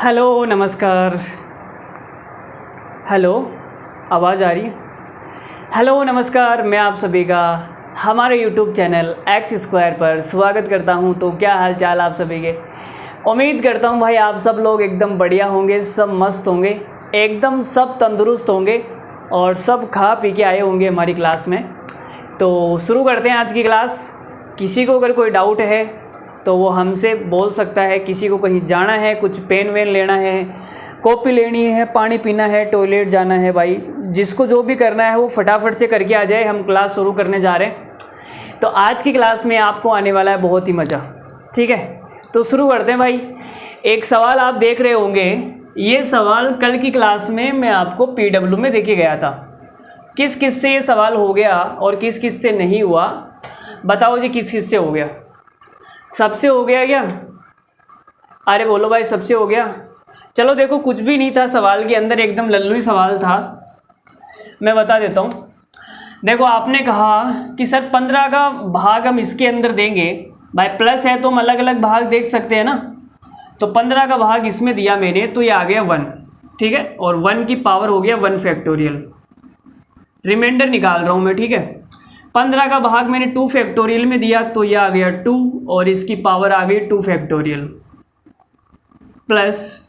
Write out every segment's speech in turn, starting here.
Hello नमस्कार। Hello, आवाज़ आ रही है? हेलो नमस्कार, मैं आप सभी का हमारे यूट्यूब चैनल एक्स स्क्वायर पर स्वागत करता हूं। तो क्या हाल चाल आप सभी के? उम्मीद करता हूं भाई आप सब लोग एकदम बढ़िया होंगे, सब मस्त होंगे, एकदम सब तंदुरुस्त होंगे और सब खा पी के आए होंगे हमारी क्लास में। तो शुरू करते हैं आज की क्लास। किसी को अगर कोई डाउट है तो वो हमसे बोल सकता है। किसी को कहीं जाना है, कुछ पेन वेन लेना है, कॉपी लेनी है, पानी पीना है, टॉयलेट जाना है, भाई जिसको जो भी करना है वो फटाफट से करके आ जाए। हम क्लास शुरू करने जा रहे हैं। तो आज की क्लास में आपको आने वाला है बहुत ही मज़ा। ठीक है, तो शुरू करते हैं भाई। एक सवाल आप देख रहे होंगे, ये सवाल कल की क्लास में मैं आपको PW में देके गया था। किस किस से ये सवाल हो गया और किस किस से नहीं हुआ, बताओ जी। किस किस से हो गया? सबसे हो गया क्या? अरे बोलो भाई, सबसे हो गया। चलो देखो, कुछ भी नहीं था सवाल के अंदर, एकदम लल्लू ही सवाल था। मैं बता देता हूँ। देखो, आपने कहा कि सर 15 का भाग हम इसके अंदर देंगे। भाई प्लस है तो हम अलग अलग भाग देख सकते हैं ना। तो 15 का भाग इसमें दिया मैंने, तो ये आ गया 1। ठीक है, और 1 की पावर हो गया 1 फैक्टोरियल। रिमाइंडर निकाल रहा हूँ मैं। ठीक है, 15 का भाग मैंने 2 फैक्टोरियल में दिया, तो यह आ गया 2 और इसकी पावर आ गई 2 फैक्टोरियल। प्लस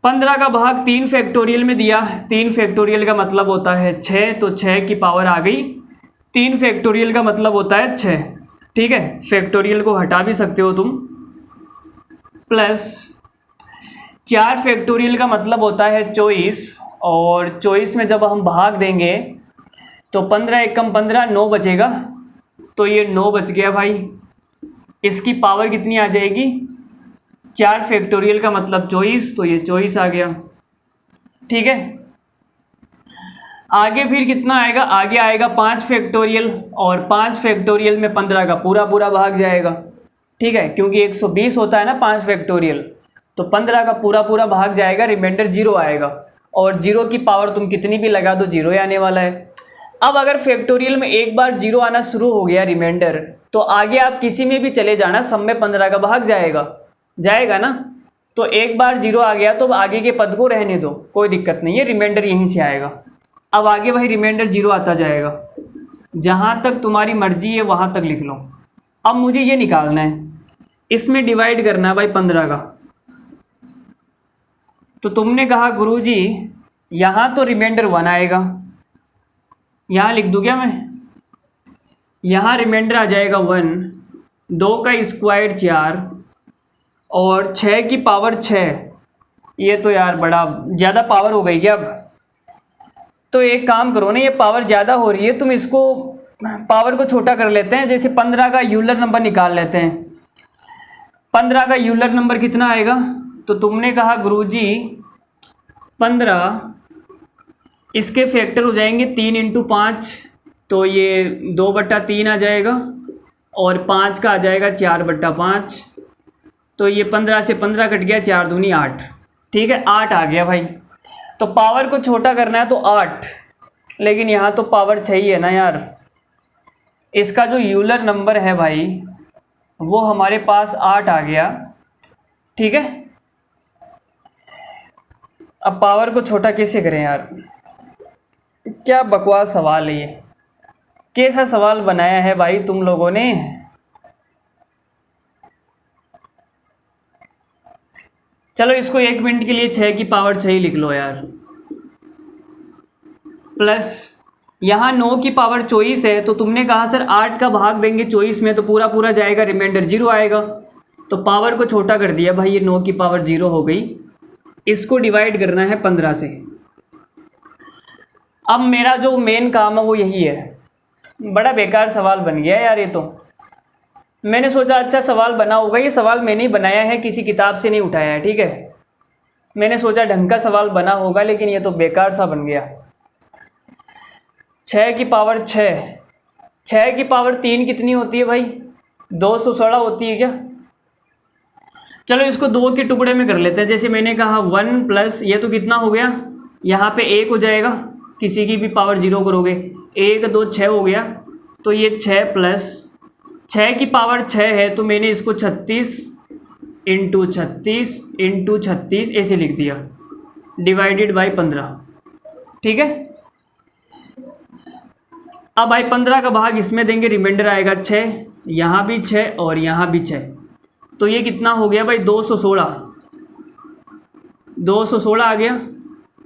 15 का भाग 3 फैक्टोरियल में दिया, 3 फैक्टोरियल का मतलब होता है 6, तो 6 की पावर आ गई 3 फैक्टोरियल का मतलब होता है 6। ठीक है, फैक्टोरियल को हटा भी सकते हो तुम। प्लस 4 फैक्टोरियल का मतलब होता है 24, और 24 में जब हम भाग देंगे तो 15 एकम 15, 9 बचेगा, तो ये 9 बच गया भाई। इसकी पावर कितनी आ जाएगी? 4 फैक्टोरियल का मतलब 24, तो ये 24 आ गया। ठीक है, आगे फिर कितना आएगा? आगे आएगा 5 फैक्टोरियल, और 5 फैक्टोरियल में 15 का पूरा पूरा भाग जाएगा। ठीक है, क्योंकि 120 होता है ना 5 फैक्टोरियल, तो 15 का पूरा पूरा भाग जाएगा, रिमाइंडर 0 आएगा। और 0 की पावर तुम कितनी भी लगा दो, 0 ही आने वाला है। अब अगर फैक्टोरियल में एक बार 0 आना शुरू हो गया रिमाइंडर, तो आगे आप किसी में भी चले जाना, सब में 15 का भाग जाएगा ना। तो एक बार 0 आ गया तो आगे के पद को रहने दो, कोई दिक्कत नहीं है, रिमाइंडर यहीं से आएगा। अब आगे भाई रिमाइंडर 0 आता जाएगा, जहाँ तक तुम्हारी मर्जी है वहाँ तक लिख लो। अब मुझे ये निकालना है, इसमें डिवाइड करना है भाई 15 का। तो तुमने कहा गुरुजी यहाँ तो रिमाइंडर 1 आएगा, यहाँ लिख दूँ क्या मैं? यहाँ रिमाइंडर आ जाएगा 1, 2 का स्क्वायर 4 और 6 की पावर 6। ये तो यार बड़ा ज़्यादा पावर हो गई क्या? अब तो एक काम करो ना, ये पावर ज़्यादा हो रही है, तुम इसको पावर को छोटा कर लेते हैं। जैसे 15 का यूलर नंबर निकाल लेते हैं। 15 का यूलर नंबर कितना आएगा? तो तुमने कहा गुरुजी 15, इसके फैक्टर हो जाएंगे 3 × 5, तो ये 2/3 आ जाएगा, और 5 का आ जाएगा 4/5, तो ये 15 से 15 कट गया, 4 दूनी 8। ठीक है, 8 आ गया भाई। तो पावर को छोटा करना है तो 8, लेकिन यहाँ तो पावर 6 ही है ना यार। इसका जो यूलर नंबर है भाई वो हमारे पास 8 आ गया। ठीक है, अब पावर को छोटा कैसे करें यार? क्या बकवास सवाल है ये, कैसा सवाल बनाया है भाई तुम लोगों ने? चलो इसको 1 मिनट के लिए 6 की पावर 6 ही लिख लो यार। प्लस यहाँ 9 की पावर 24 है, तो तुमने कहा सर 8 का भाग देंगे 24 में तो पूरा पूरा जाएगा, रिमाइंडर 0 आएगा। तो पावर को छोटा कर दिया भाई, ये 9 की पावर 0 हो गई। इसको डिवाइड करना है 15 से। अब मेरा जो मेन काम है वो यही है। बड़ा बेकार सवाल बन गया यार ये तो। मैंने सोचा अच्छा सवाल बना होगा, ये सवाल मैंने ही बनाया है, किसी किताब से नहीं उठाया है। ठीक है, मैंने सोचा ढंग का सवाल बना होगा, लेकिन ये तो बेकार सा बन गया। 6 की पावर 6, 6 की पावर 3 कितनी होती है भाई? 216 होती है क्या? चलो इसको 2 के टुकड़े में कर लेते हैं। जैसे मैंने कहा 1 प्लस ये तो कितना हो गया, यहाँ पे 1 हो जाएगा, किसी की भी पावर 0 करोगे, 1 2 6 हो गया। तो ये 6 प्लस 6 की पावर 6 है, तो मैंने इसको 36 इंटू 36 ऐसे लिख दिया, डिवाइडेड बाई 15। ठीक है। अब भाई 15 का भाग इसमें देंगे, रिमाइंडर आएगा 6, यहाँ भी 6 और यहाँ भी 6, तो ये कितना हो गया भाई 216 आ गया।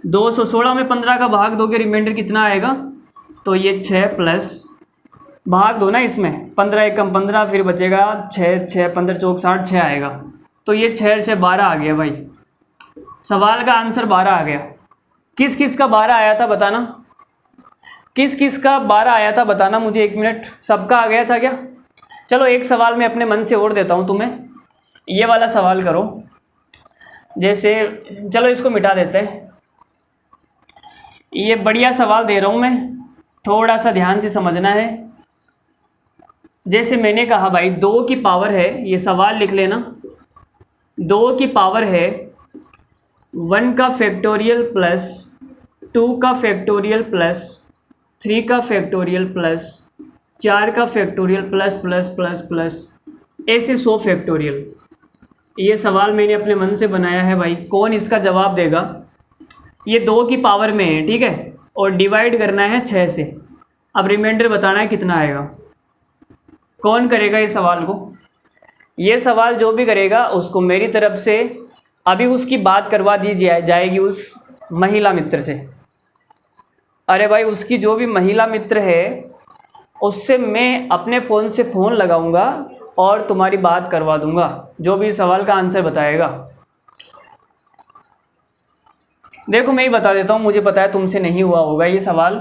216 में 15 का भाग दोगे, रिमाइंडर कितना आएगा, तो ये 6 प्लस भाग दो ना इसमें, 15 एकम 15, फिर बचेगा 6, 6 15 चौक 60, 6 आएगा, तो ये 6 से 12 आ गया भाई। सवाल का आंसर 12 आ गया। किस किस का 12 आया था बताना, किस किस का 12 आया था बताना मुझे, 1 मिनट। सबका आ गया था क्या? चलो एक सवाल मैं अपने मन से और देता हूँ तुम्हें, ये वाला सवाल करो। जैसे चलो इसको मिटा देते हैं, ये बढ़िया सवाल दे रहा हूँ मैं, थोड़ा सा ध्यान से समझना है। जैसे मैंने कहा भाई 2 की पावर है, ये सवाल लिख लेना, 2 की पावर है 1 का फैक्टोरियल प्लस 2 का फैक्टोरियल प्लस 3 का फैक्टोरियल प्लस 4 का factorial plus plus plus plus ऐसे 100 फैक्टोरियल। ये सवाल मैंने अपने मन से बनाया है भाई, कौन इसका जवाब देगा? ये 2 की पावर में है, ठीक है, और डिवाइड करना है 6 से। अब रिमाइंडर बताना है कितना आएगा। कौन करेगा इस सवाल को? ये सवाल जो भी करेगा उसको मेरी तरफ से अभी उसकी बात करवा दी जाएगी उस महिला मित्र से। अरे भाई उसकी जो भी महिला मित्र है उससे मैं अपने फ़ोन से फ़ोन लगाऊंगा और तुम्हारी बात करवा दूंगा, जो भी सवाल का आंसर बताएगा। देखो मैं ही बता देता हूँ, मुझे पता है तुमसे नहीं हुआ होगा ये सवाल।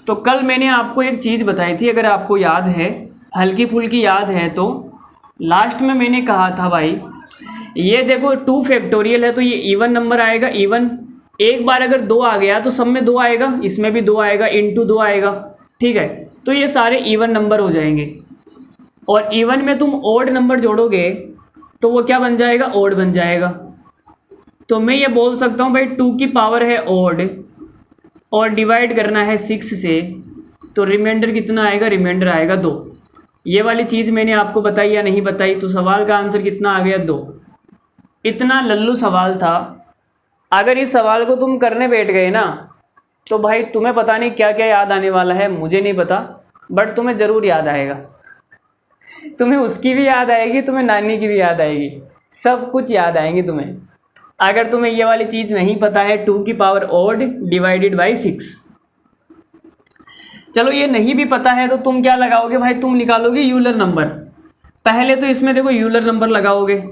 तो कल मैंने आपको एक चीज़ बताई थी, अगर आपको याद है, हल्की फुल्की याद है, तो लास्ट में मैंने कहा था भाई ये देखो 2 फैक्टोरियल है तो ये इवन नंबर आएगा। इवन एक बार अगर 2 आ गया तो सब में 2 आएगा, इसमें भी 2 आएगा, इंटू 2 आएगा, ठीक है, तो ये सारे इवन नंबर हो जाएंगे। और इवन में तुम ओड नंबर जोड़ोगे तो वो क्या बन जाएगा, ओड बन जाएगा। तो मैं ये बोल सकता हूँ भाई 2 की पावर है ओड और डिवाइड करना है 6 से, तो रिमाइंडर कितना आएगा, रिमाइंडर आएगा 2। ये वाली चीज़ मैंने आपको बताई या नहीं बताई? तो सवाल का आंसर कितना आ गया, 2। इतना लल्लू सवाल था। अगर इस सवाल को तुम करने बैठ गए ना तो भाई तुम्हें पता नहीं क्या क्या याद आने वाला है, मुझे नहीं पता, बट तुम्हें ज़रूर याद आएगा। तुम्हें उसकी भी याद आएगी, तुम्हें नानी की भी याद आएगी, सब कुछ याद आएंगे तुम्हें। अगर तुम्हें ये वाली चीज़ नहीं पता है 2 की पावर ओड डिवाइडेड बाई 6, चलो ये नहीं भी पता है तो तुम क्या लगाओगे भाई, तुम निकालोगे यूलर नंबर। पहले तो इसमें देखो यूलर नंबर लगाओगे,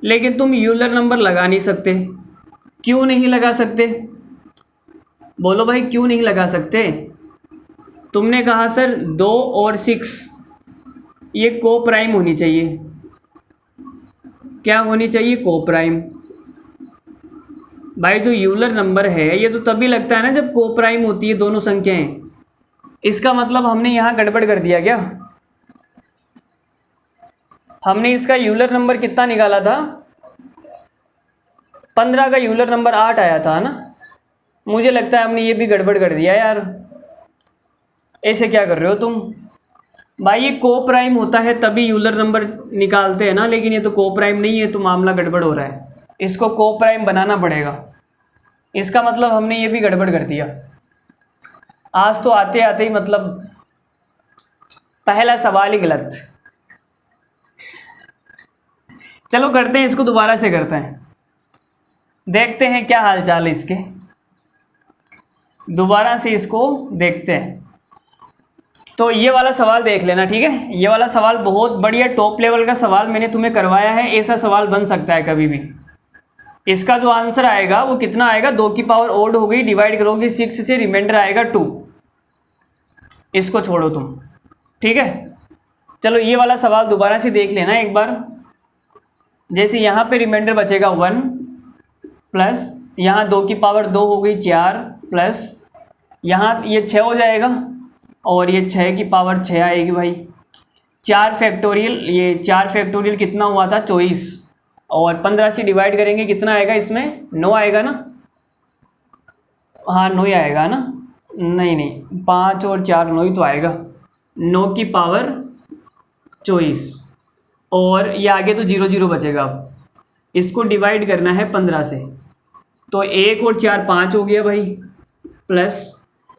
लेकिन तुम यूलर नंबर लगा नहीं सकते। क्यों नहीं लगा सकते? बोलो भाई क्यों नहीं लगा सकते? तुमने कहा सर 2 और 6 ये को प्राइम होनी चाहिए। क्या होनी चाहिए? को प्राइम। भाई जो यूलर नंबर है ये तो तभी लगता है ना जब को प्राइम होती है दोनों संख्याएं। इसका मतलब हमने यहाँ गड़बड़ कर दिया क्या? हमने इसका यूलर नंबर कितना निकाला था? 15 का यूलर नंबर 8 आया था ना। मुझे लगता है हमने ये भी गड़बड़ कर दिया यार। ऐसे क्या कर रहे हो तुम? भाई ये को प्राइम होता है तभी यूलर नंबर निकालते हैं ना, लेकिन ये तो को प्राइम नहीं है, तो मामला गड़बड़ हो रहा है। इसको को प्राइम बनाना पड़ेगा। इसका मतलब हमने ये भी गड़बड़ कर दिया। आज तो आते आते ही मतलब पहला सवाल ही गलत। चलो करते हैं इसको, दोबारा से करते हैं, देखते हैं क्या हाल चाल है इसके। दोबारा से इसको देखते हैं। तो ये वाला सवाल देख लेना, ठीक है। ये वाला सवाल बहुत बढ़िया टॉप लेवल का सवाल मैंने तुम्हें करवाया है। ऐसा सवाल बन सकता है कभी भी। इसका जो आंसर आएगा वो कितना आएगा, 2 की पावर ओड हो गई, डिवाइड करोगे 6 से, रिमाइंडर आएगा 2। इसको छोड़ो तुम, ठीक है। चलो ये वाला सवाल दोबारा से देख लेना एक बार। जैसे यहाँ पे रिमाइंडर बचेगा 1 प्लस यहाँ 2 की पावर 2 हो गई 4 प्लस यहाँ ये 6 हो जाएगा और ये 6 की पावर 6 आएगी भाई। 4 फैक्टोरियल, ये 4 फैक्टोरियल कितना हुआ था, 24, और 15 से डिवाइड करेंगे कितना आएगा, इसमें 9 आएगा ना। हाँ 9 ही आएगा ना, नहीं नहीं 5 और 4 9 ही तो आएगा। 9 की पावर 24 और ये आगे तो 0 0 बचेगा। अब इसको डिवाइड करना है 15 से, तो 1 और 4 5 हो गया भाई, प्लस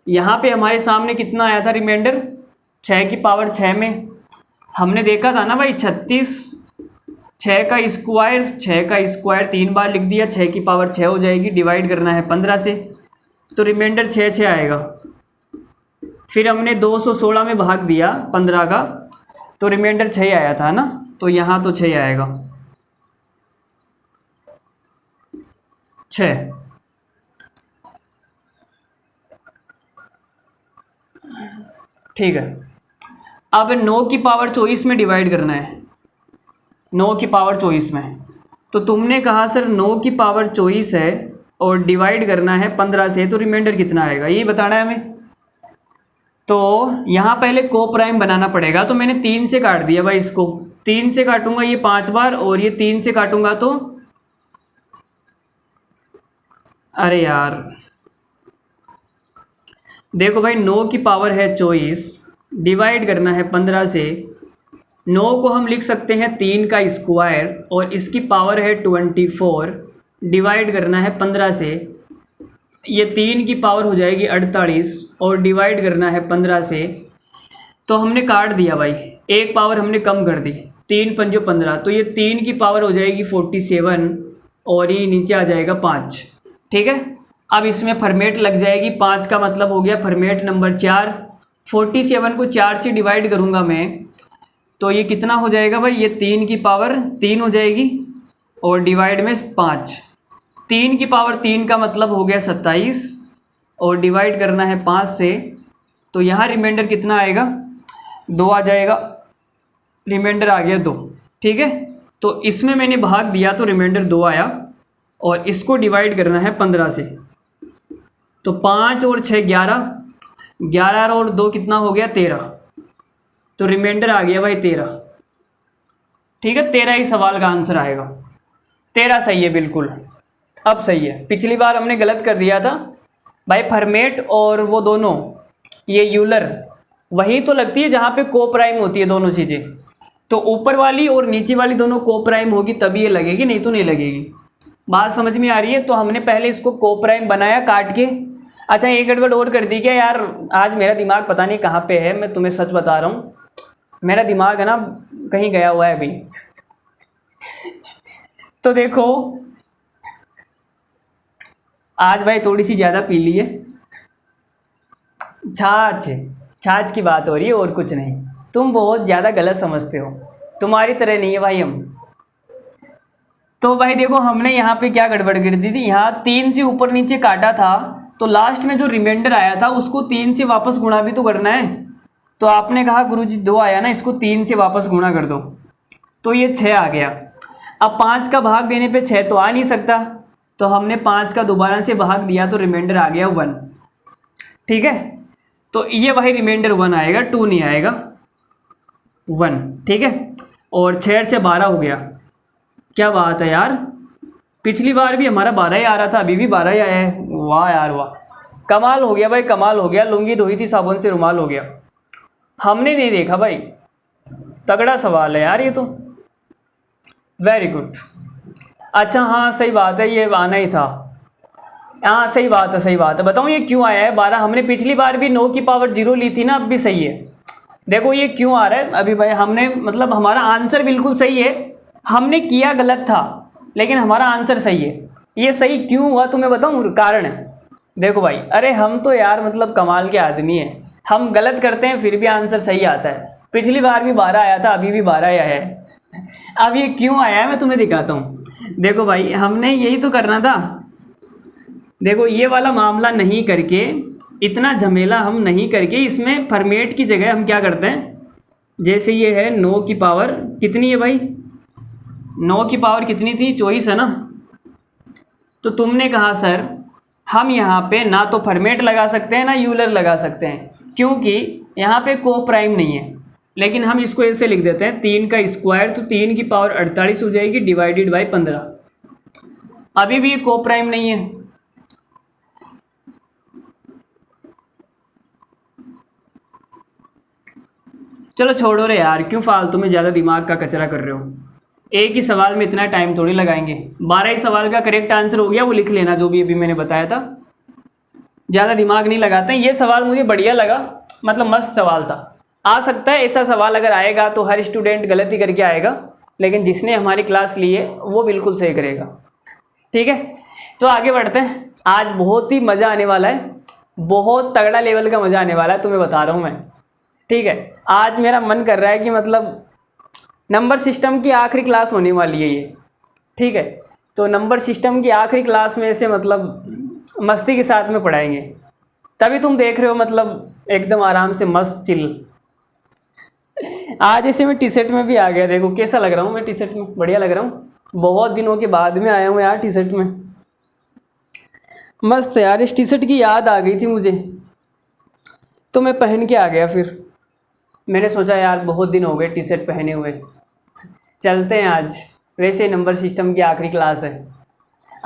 यहाँ पे हमारे सामने कितना आया था रिमाइंडर, 6 की पावर 6 में हमने देखा था ना भाई 36, 6 का स्क्वायर 3 बार लिख दिया, 6 की पावर 6 हो जाएगी, डिवाइड करना है 15 से, तो रिमाइंडर 6 6 आएगा। फिर हमने 216 में भाग दिया 15 का, तो रिमाइंडर 6 आया था ना, तो यहाँ तो 6 आएगा, 6। ठीक है, अब 9 की पावर 24 में डिवाइड करना है, 9 की पावर 24 में, तो तुमने कहा सर 9 की पावर 24 है और डिवाइड करना है 15 से, तो रिमाइंडर कितना आएगा ये बताना है हमें। तो यहाँ पहले को प्राइम बनाना पड़ेगा, तो मैंने 3 से काट दिया भाई, इसको 3 से काटूंगा ये 5 बार, और ये 3 से काटूंगा तो, अरे यार देखो भाई 9 की पावर है 24, डिवाइड करना है 15 से, 9 को हम लिख सकते हैं 3 का स्क्वायर, और इसकी पावर है 24, डिवाइड करना है 15 से, ये 3 की पावर हो जाएगी 48, और डिवाइड करना है 15 से, तो हमने काट दिया भाई, एक पावर हमने कम कर दी, 3 पंजो 15, तो ये 3 की पावर हो जाएगी 47, और ये नीचे आ जाएगा 5। ठीक है, अब इसमें फॉर्मेट लग जाएगी, 5 का मतलब हो गया फॉर्मेट नंबर 4, 47 को 4 से डिवाइड करूँगा मैं, तो ये कितना हो जाएगा भाई, ये 3 की पावर 3 हो जाएगी, और डिवाइड में 5, 3 की पावर 3 का मतलब हो गया 27, और डिवाइड करना है 5 से, तो यहाँ रिमाइंडर कितना आएगा, 2 आ जाएगा, रिमाइंडर आ गया 2। ठीक है, तो इसमें मैंने भाग दिया तो रिमाइंडर 2 आया, और इसको डिवाइड करना है 15 से, तो 5 और 6 11, 11 और 2 कितना हो गया 13, तो रिमाइंडर आ गया भाई 13। ठीक है, 13 ही सवाल का आंसर आएगा, 13 सही है बिल्कुल, अब सही है। पिछली बार हमने गलत कर दिया था भाई, फॉर्मेट और वो दोनों, ये यूलर वही तो लगती है जहाँ पे को प्राइम होती है दोनों चीज़ें, तो ऊपर वाली और नीचे वाली दोनों को प्राइम होगी तभी ये लगेगी, नहीं तो नहीं लगेगी। बात समझ में आ रही है? तो हमने पहले इसको को प्राइम बनाया काट के। अच्छा एक गड़बड़ और कर दी क्या यार, आज मेरा दिमाग पता नहीं कहाँ पे है, मैं तुम्हें सच बता रहा हूँ, मेरा दिमाग है ना कहीं गया हुआ है अभी। तो देखो आज भाई थोड़ी सी ज़्यादा पी ली है, छाछ छाछ की बात हो रही है और कुछ नहीं, तुम बहुत ज़्यादा गलत समझते हो, तुम्हारी तरह नहीं है भाई हम। तो भाई देखो हमने यहाँ पे क्या गड़बड़ कर दी थी, यहाँ 3 से ऊपर नीचे काटा था, तो लास्ट में जो रिमाइंडर आया था उसको 3 से वापस गुणा भी तो करना है, तो आपने कहा गुरुजी 2 आया ना, इसको 3 से वापस गुणा कर दो, तो ये 6 आ गया। अब 5 का भाग देने पे 6 तो आ नहीं सकता, तो हमने 5 का दोबारा से भाग दिया तो रिमाइंडर आ गया 1। ठीक है, तो ये भाई रिमाइंडर 1 आएगा, 2 नहीं आएगा, 1। ठीक है, और 6 से 12 हो गया। क्या बात है यार, पिछली बार भी हमारा 12 ही आ रहा था, अभी भी 12 ही आया है, वाह यार वाह, कमाल हो गया भाई, कमाल हो गया, लुंगी धोई थी साबुन से रुमाल हो गया, हमने नहीं देखा भाई, तगड़ा सवाल है यार ये तो, वेरी गुड। अच्छा हाँ सही बात है, ये आना ही था, हाँ सही बात है, सही बात है। बताऊँ ये क्यों आया है 12, हमने पिछली बार भी 9 की पावर 0 ली थी ना, अब भी सही है। देखो ये क्यों आ रहा है अभी भाई, हमने मतलब हमारा आंसर बिल्कुल सही है, हमने किया गलत था लेकिन हमारा आंसर सही है। ये सही क्यों हुआ तुम्हें बताऊँ, कारण है। देखो भाई, अरे हम तो यार मतलब कमाल के आदमी हैं, हम गलत करते हैं फिर भी आंसर सही आता है। पिछली बार भी 12 आया था, अभी भी 12 ही आया है। अब ये क्यों आया है मैं तुम्हें दिखाता हूँ। देखो भाई हमने यही तो करना था, देखो ये वाला मामला नहीं करके, इतना झमेला हम नहीं करके, इसमें फॉर्मेट की जगह हम क्या करते हैं, जैसे ये है 9 की पावर कितनी है भाई, 9 की पावर कितनी थी, 24 है ना। तो तुमने कहा सर हम यहाँ पे ना तो फॉर्मेट लगा सकते हैं ना यूलर लगा सकते हैं, क्योंकि यहाँ पे को प्राइम नहीं है, लेकिन हम इसको ऐसे लिख देते हैं 3 का स्क्वायर, तो 3 की पावर 48 हो जाएगी डिवाइडेड बाई 15। अभी भी ये को प्राइम नहीं है, चलो छोड़ो रे यार, क्यों फालतू में ज़्यादा दिमाग का कचरा कर रहे हो। एक ही सवाल में इतना टाइम थोड़ी लगाएंगे। 12 ही सवाल का करेक्ट आंसर हो गया, वो लिख लेना जो भी अभी मैंने बताया था। ज़्यादा दिमाग नहीं लगाते हैं। ये सवाल मुझे बढ़िया लगा, मतलब मस्त सवाल था। आ सकता है ऐसा सवाल अगर आएगा तो हर स्टूडेंट गलती करके आएगा, लेकिन जिसने हमारी क्लास ली है वो बिल्कुल सही करेगा। ठीक है, तो आगे बढ़ते हैं। आज बहुत ही मज़ा आने वाला है, बहुत तगड़ा लेवल का मज़ा आने वाला है, तुम्हें बता रहा हूँ मैं। ठीक है, आज मेरा मन कर रहा है कि मतलब नंबर सिस्टम की आखिरी क्लास होने वाली है ये। ठीक है, तो नंबर सिस्टम की आखिरी क्लास में से मतलब मस्ती के साथ में पढ़ाएंगे, तभी तुम देख रहे हो मतलब एकदम आराम से मस्त चिल। आज ऐसे मैं टी शर्ट में भी आ गया, देखो कैसा लग रहा हूँ मैं टी शर्ट में, बढ़िया लग रहा हूँ। बहुत दिनों के बाद में आया हूँ यार टी शर्ट में, मस्त यार। इस टी शर्ट की याद आ गई थी मुझे, तो मैं पहन के आ गया। फिर मैंने सोचा यार बहुत दिन हो गए टी शर्ट पहने हुए, चलते हैं आज। वैसे नंबर सिस्टम की आखिरी क्लास है,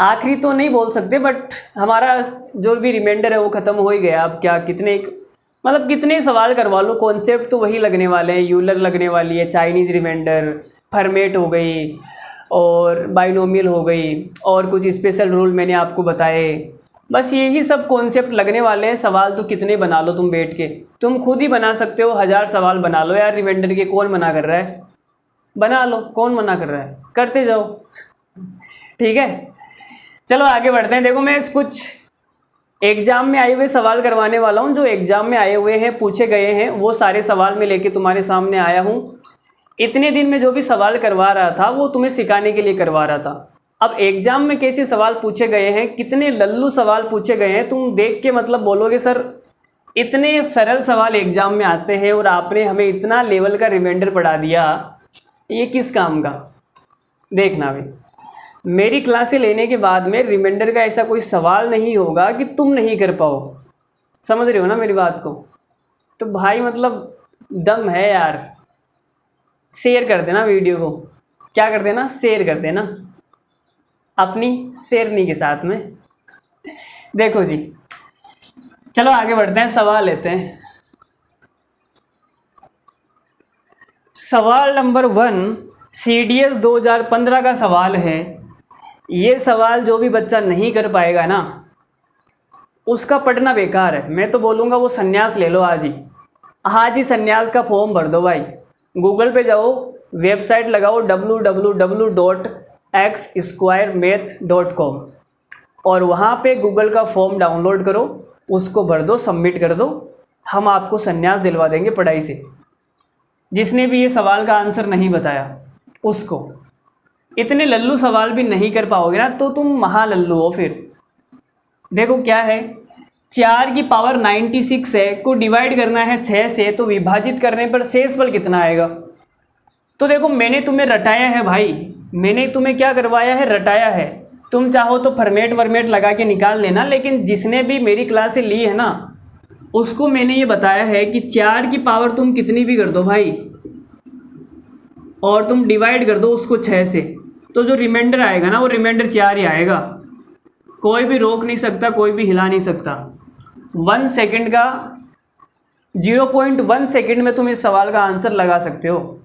आखिरी तो नहीं बोल सकते, बट हमारा जो भी रिमाइंडर है वो ख़त्म हो ही गया। अब क्या कितने सवाल करवा लो, कॉन्सेप्ट तो वही लगने वाले हैं। यूलर लगने वाली है, चाइनीज़ रिमाइंडर, फॉर्मेट हो गई और बाइनोमियल हो गई, और कुछ स्पेशल रूल मैंने आपको बताए। बस यही सब कॉन्सेप्ट लगने वाले हैं। सवाल तो कितने बना लो तुम बैठ के, तुम खुद ही बना सकते हो। 1000 सवाल बना लो यार रिमाइंडर के, कौन मना कर रहा है। बना लो, कौन मना कर रहा है, करते जाओ। ठीक है, चलो आगे बढ़ते हैं। देखो मैं कुछ एग्ज़ाम में आए हुए सवाल करवाने वाला हूँ, जो एग्ज़ाम में आए हुए हैं, पूछे गए हैं, वो सारे सवाल मैं लेके तुम्हारे सामने आया हूँ। इतने दिन में जो भी सवाल करवा रहा था वो तुम्हें सिखाने के लिए करवा रहा था। अब एग्ज़ाम में कैसे सवाल पूछे गए हैं, कितने लल्लू सवाल पूछे गए हैं, तुम देख के मतलब बोलोगे सर इतने सरल सवाल एग्ज़ाम में आते हैं और आपने हमें इतना लेवल का रिमाइंडर पढ़ा दिया, ये किस काम का। देखना भाई, मेरी क्लासें लेने के बाद में रिमाइंडर का ऐसा कोई सवाल नहीं होगा कि तुम नहीं कर पाओ। समझ रहे हो ना मेरी बात को। तो भाई मतलब दम है यार। शेयर कर देना वीडियो को, क्या कर देना, शेयर कर देना अपनी शेरनी के साथ में। देखो जी, चलो आगे बढ़ते हैं, सवाल लेते हैं। सवाल नंबर 1 CDS 2015 का सवाल है। ये सवाल जो भी बच्चा नहीं कर पाएगा ना, उसका पढ़ना बेकार है। मैं तो बोलूँगा वो संन्यास ले लो आज ही संन्यास का फॉर्म भर दो भाई। गूगल पे जाओ, वेबसाइट लगाओ www.xsquaremath.com और वहाँ पे गूगल का फॉर्म डाउनलोड करो, उसको भर दो, सबमिट कर दो। हम आपको संन्यास दिलवा देंगे पढ़ाई से। जिसने भी ये सवाल का आंसर नहीं बताया उसको। इतने लल्लू सवाल भी नहीं कर पाओगे ना तो तुम महा लल्लू हो फिर। देखो क्या है, 4 की पावर 96 है, को डिवाइड करना है 6 से, तो विभाजित करने पर शेषफल कितना आएगा। तो देखो मैंने तुम्हें रटाया है भाई, मैंने तुम्हें क्या करवाया है, रटाया है। तुम चाहो तो फॉर्मेट वर्मेट लगा के निकाल लेना, लेकिन जिसने भी मेरी क्लासें ली है ना उसको मैंने ये बताया है कि 4 की पावर तुम कितनी भी कर दो भाई, और तुम डिवाइड कर दो उसको 6 से, तो जो रिमाइंडर आएगा ना वो रिमाइंडर 4 ही आएगा। कोई भी रोक नहीं सकता, कोई भी हिला नहीं सकता। 1 सेकंड का 0.1 सेकंड में तुम इस सवाल का आंसर लगा सकते हो।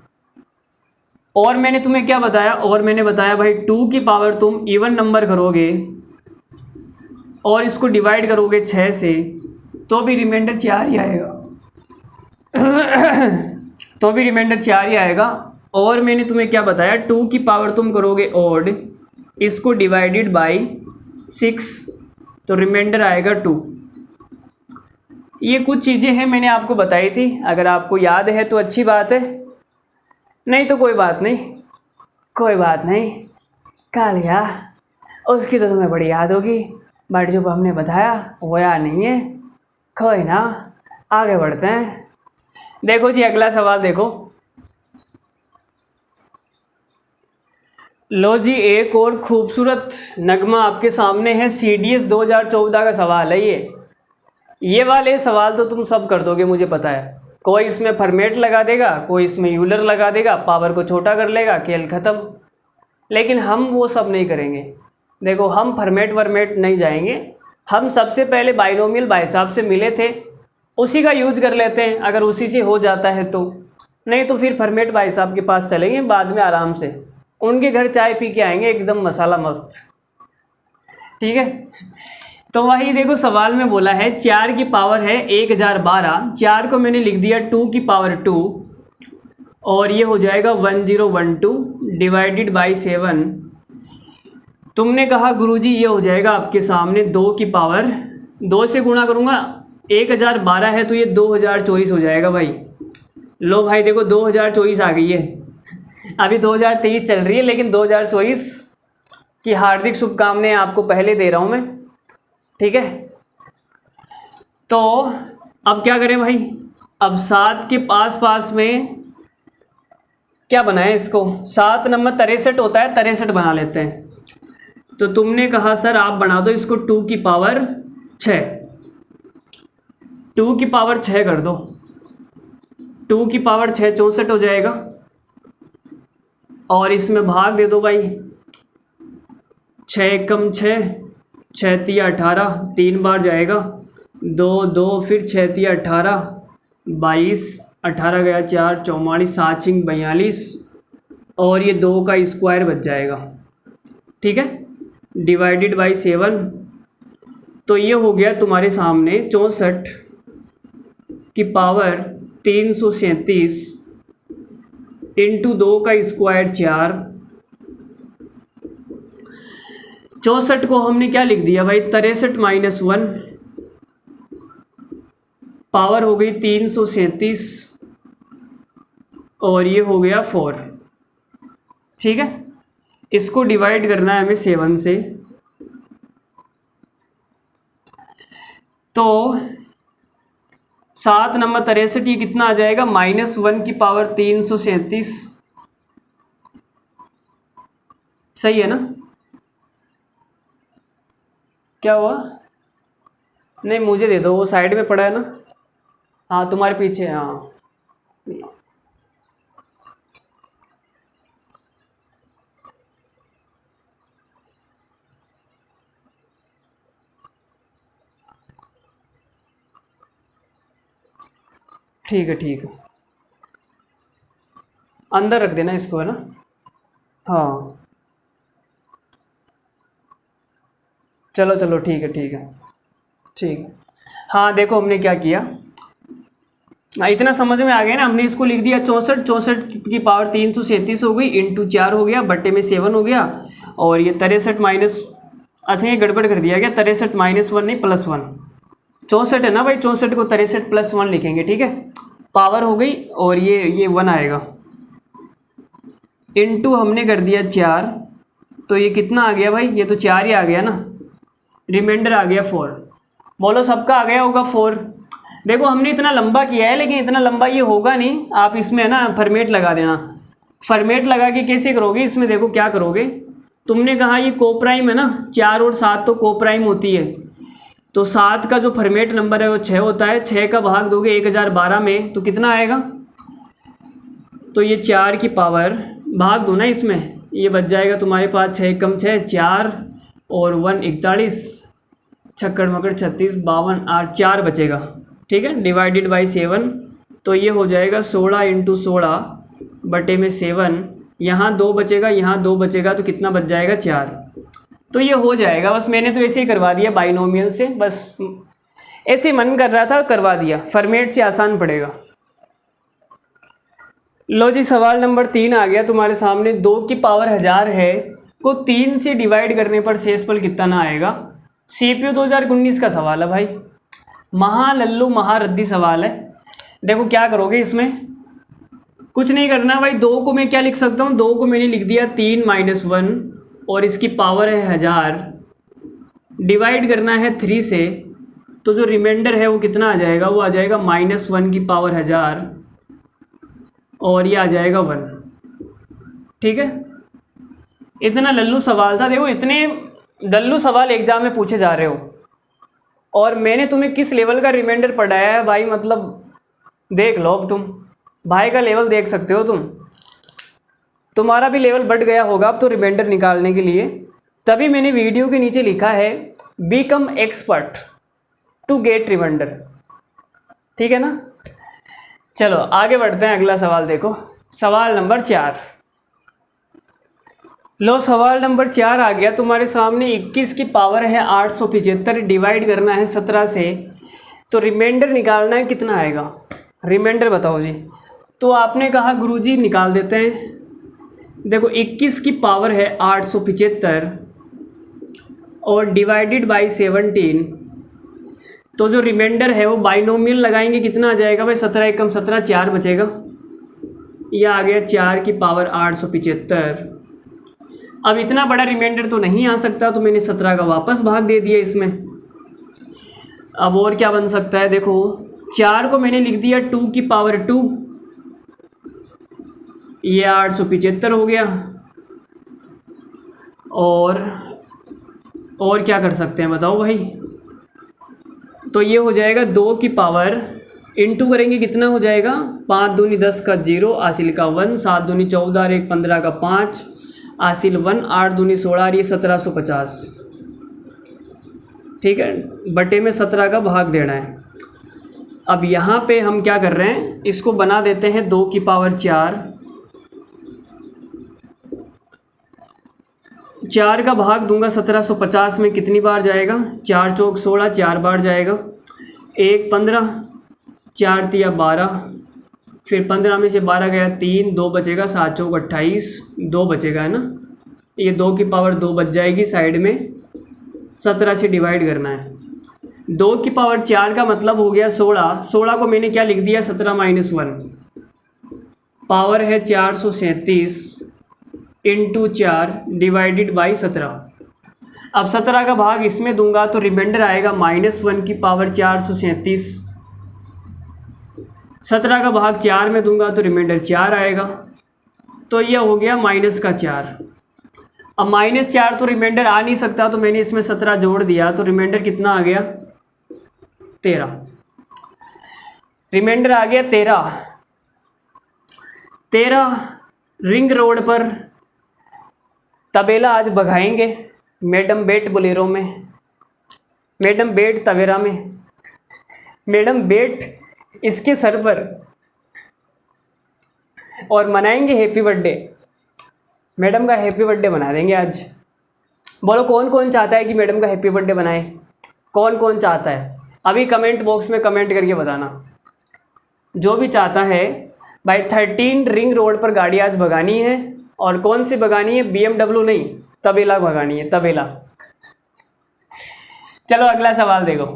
और मैंने तुम्हें क्या बताया, और मैंने बताया भाई 2 की पावर तुम इवन नंबर करोगे और इसको डिवाइड करोगे 6 से, तो भी रिमाइंडर 4 ही आएगा। तो भी रिमाइंडर 4 ही आएगा। और मैंने तुम्हें क्या बताया, 2 की पावर तुम करोगे ऑड, इसको डिवाइडेड बाय 6, तो रिमाइंडर आएगा 2। ये कुछ चीज़ें हैं मैंने आपको बताई थी, अगर आपको याद है तो अच्छी बात है, नहीं तो कोई बात नहीं, कोई बात नहीं। कालिया उसकी तो तुम्हें बड़ी याद होगी, बट जो हमने बताया वो याद नहीं है। कोई ना, आगे बढ़ते हैं। देखो जी अगला सवाल देखो। लो जी, एक और खूबसूरत नगमा आपके सामने है। CDS 2014 का सवाल है ये वाले सवाल तो तुम सब कर दोगे मुझे पता है। कोई इसमें फॉर्मेट लगा देगा, कोई इसमें यूलर लगा देगा, पावर को छोटा कर लेगा, खेल ख़त्म। लेकिन हम वो सब नहीं करेंगे। देखो हम फॉर्मेट वर्मेट नहीं जाएंगे। हम सबसे पहले बाइनोमियल भाई साहब से मिले थे, उसी का यूज कर लेते हैं, अगर उसी से हो जाता है तो। नहीं तो फिर फरमेट भाई साहब के पास चलेंगे बाद में आराम से, उनके घर चाय पी के आएंगे एकदम मसाला मस्त, ठीक है। तो वही देखो सवाल में बोला है 4 की पावर है 1012, 4 को मैंने लिख दिया 2 की पावर 2 और ये हो जाएगा 1012 डिवाइडेड बाई 7। तुमने कहा गुरुजी ये हो जाएगा आपके सामने 2 की पावर 2 से गुणा करूँगा, 1012 है तो ये 2024 हो जाएगा भाई। लो भाई देखो 2024 आ गई है, अभी 2023 चल रही है लेकिन 2024 की हार्दिक शुभकामनाएं आपको पहले दे रहा हूँ मैं, ठीक है। तो अब क्या करें भाई, अब 7 के पास में क्या बनाएं इसको, 7 नंबर 63 होता है, 63 बना लेते हैं। तो तुमने कहा सर आप बना दो इसको 2 की पावर 6, 2 की पावर 6 कर दो, 2 की पावर 6 64 हो जाएगा और इसमें भाग दे दो भाई, 6 कम 6, 6 तिया 18, 3 बार जाएगा, 2 2 फिर 6 तिया 18, 22, 18 गया 4 44, 7 5 42 और ये 2 का स्क्वायर बच जाएगा, ठीक है, डिवाइडेड बाई 7। तो ये हो गया तुम्हारे सामने 64 की पावर 337 इंटू 2 का स्क्वायर 4। 64 को हमने क्या लिख दिया भाई 63 माइनस 1, पावर हो गई 337 और ये हो गया 4, ठीक है। इसको डिवाइड करना है हमें 7 से, तो 7 नंबर 63 ये कितना आ जाएगा -1 की पावर 337, सही है ना, क्या हुआ, नहीं मुझे दे दो, वो साइड में पड़ा है ना, हाँ तुम्हारे पीछे, हाँ ठीक है ठीक है, अंदर रख देना इसको, है ना, हाँ चलो चलो ठीक है ठीक है ठीक है। हाँ देखो हमने क्या किया, इतना समझ में आ गया ना, हमने इसको लिख दिया 64 की पावर 337 हो गई इंटू 4 हो गया, बट्टे में 7 हो गया और ये 63 माइनस, अच्छा ये गड़बड़ कर दिया गया, 63 माइनस 1 नहीं +1, 64 है ना भाई, 64 को 63 + 1 लिखेंगे, ठीक है, पावर हो गई और ये 1 आएगा, इंटू हमने कर दिया 4, तो ये कितना आ गया भाई, ये तो 4 ही आ गया ना, रिमाइंडर आ गया 4, बोलो सबका आ गया होगा 4। देखो हमने इतना लंबा किया है लेकिन इतना लंबा ये होगा नहीं, आप इसमें है ना फॉर्मेट लगा देना, फॉर्मेट लगा के कैसे करोगे, इसमें देखो क्या करोगे, तुमने कहा ये कोप्राइम है ना, 4 और 7 तो कोप्राइम होती है, तो 7 का जो फॉर्मेट नंबर है वो 6 होता है, 6 का भाग दोगे 1012 में तो कितना आएगा, तो ये 4 की पावर भाग दो ना इसमें, ये बच जाएगा तुम्हारे पास 6 कम 6 4 और 1 41, छक्कड़ मकड़ 36 52 8 4 बचेगा, ठीक है, डिवाइडेड बाई 7। तो ये हो जाएगा 16 इंटू 16 बटे में 7, यहाँ 2 बचेगा यहाँ 2 बचेगा तो कितना बच जाएगा 4। तो ये हो जाएगा, बस मैंने तो ऐसे ही करवा दिया बाइनोमियल से, बस ऐसे मन कर रहा था करवा दिया, फॉर्मेट से आसान पड़ेगा। लो जी सवाल नंबर 3 आ गया तुम्हारे सामने, 2 की पावर 1000 है को 3 से डिवाइड करने पर शेषफल कितना ना आएगा। CPU 2019 का सवाल है भाई, महालल्लू महारद्दी सवाल है। देखो क्या करोगे इसमें, कुछ नहीं करना भाई, 2 को मैं क्या लिख सकता हूँ, 2 को मैंने लिख दिया 3 - 1 और इसकी पावर है 1000, डिवाइड करना है 3 से, तो जो रिमाइंडर है वो कितना आ जाएगा, वो आ जाएगा -1 की पावर 1000 और ये आ जाएगा 1, ठीक है। इतना लल्लू सवाल था, देखो इतने लल्लू सवाल एग्जाम में पूछे जा रहे हो और मैंने तुम्हें किस लेवल का रिमाइंडर पढ़ाया है भाई, मतलब देख लो, अब तुम भाई का लेवल देख सकते हो, तुम्हारा भी लेवल बढ़ गया होगा अब तो रिमाइंडर निकालने के लिए, तभी मैंने वीडियो के नीचे लिखा है become expert to get reminder, ठीक है ना। चलो आगे बढ़ते हैं, अगला सवाल देखो, सवाल नंबर 4। लो सवाल नंबर 4 आ गया तुम्हारे सामने। 21 की पावर है 875, डिवाइड करना है 17 से, तो रिमाइंडर निकालना है, कितना आएगा रिमाइंडर बताओ जी। तो आपने कहा गुरुजी निकाल देते हैं। देखो 21 की पावर है 875 और डिवाइडेड बाई 17, तो जो रिमाइंडर है वो बाइनोमियल लगाएंगे, कितना आ जाएगा भाई, 17 एकम 17, 4 बचेगा। यह आ गया 4 की पावर 875। अब इतना बड़ा रिमाइंडर तो नहीं आ सकता, तो मैंने 17 का वापस भाग दे दिया इसमें। अब और क्या बन सकता है, देखो 4 को मैंने लिख दिया 2 की पावर 2, ये 875 हो गया। और क्या कर सकते हैं बताओ भाई, तो ये हो जाएगा 2 की पावर इंटू करेंगे, कितना हो जाएगा, 5 दूनी 10 का 0, हासिल का 1, 7 दूनी 14 और 1 15 का 5, हासिल 1, 8 दूनी 16 और ये 1750। ठीक है, बटे में 17 का भाग देना है। अब यहाँ पे हम क्या कर रहे हैं, इसको बना देते हैं 2 की पावर 4, 4 का भाग दूंगा 1750 में, कितनी बार जाएगा, 4 चौक 16, 4 बार जाएगा, 1 15, 4 तिया 12, फिर 15 में से 12 गया 3, 2 बचेगा, 7 चौक 28, 2 बचेगा है ना, ये 2 की पावर 2 बच जाएगी साइड में, 17 से डिवाइड करना है। 2 की पावर 4 का मतलब हो गया 16, 16 को मैंने क्या लिख दिया, 17 माइनस 1, पावर है 437 इंटू 4 डिवाइडेड बाई 17। अब 17 का भाग इसमें दूंगा तो रिमाइंडर आएगा -1 की पावर 437। 17 का भाग 4 में दूंगा तो रिमाइंडर 4 आएगा, तो यह हो गया -4। अब -4 तो रिमाइंडर आ नहीं सकता, तो मैंने इसमें 17 जोड़ दिया, तो रिमाइंडर कितना आ गया, 13। रिमाइंडर आ गया 13। रिंग रोड पर तबेला आज भगाएंगे, मैडम बेट बोलेरो में, मैडम बेट तवेरा में, मैडम बेट इसके सर पर, और मनाएंगे हैप्पी बर्थडे, मैडम का हैप्पी बर्थडे बना देंगे आज। बोलो कौन कौन चाहता है कि मैडम का हैप्पी बर्थडे बनाए, कौन कौन चाहता है, अभी कमेंट बॉक्स में कमेंट करके बताना, जो भी चाहता है भाई। 13 रिंग रोड पर गाड़ी आज भगानी है, और कौन सी भगानी है, BMW नहीं, तबेला भगानी है, तबेला। चलो अगला सवाल देखो,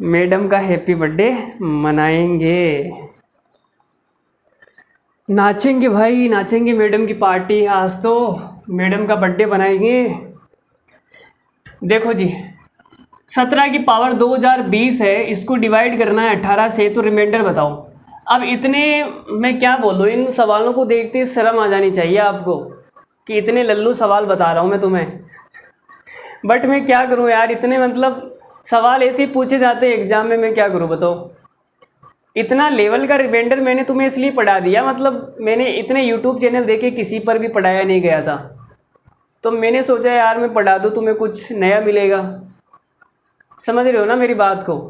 मैडम का हैप्पी बर्थडे मनाएंगे, नाचेंगे भाई नाचेंगे, मैडम की पार्टी है आज, तो मैडम का बर्थडे बनाएंगे। देखो जी 17 की पावर 2020 है, इसको डिवाइड करना है 18 से, तो रिमाइंडर बताओ। अब इतने मैं क्या बोलूँ, इन सवालों को देखते ही शर्म आ जानी चाहिए आपको कि इतने लल्लू सवाल बता रहा हूँ मैं तुम्हें, बट मैं क्या करूँ यार, इतने मतलब सवाल ऐसे ही पूछे जाते हैं एग्ज़ाम में, मैं क्या करूँ बताओ। इतना लेवल का रिमाइंडर मैंने तुम्हें इसलिए पढ़ा दिया, मतलब मैंने इतने यूट्यूब चैनल देखे, किसी पर भी पढ़ाया नहीं गया था, तो मैंने सोचा यार मैं पढ़ा दूँ, तुम्हें कुछ नया मिलेगा, समझ रहे हो ना मेरी बात को।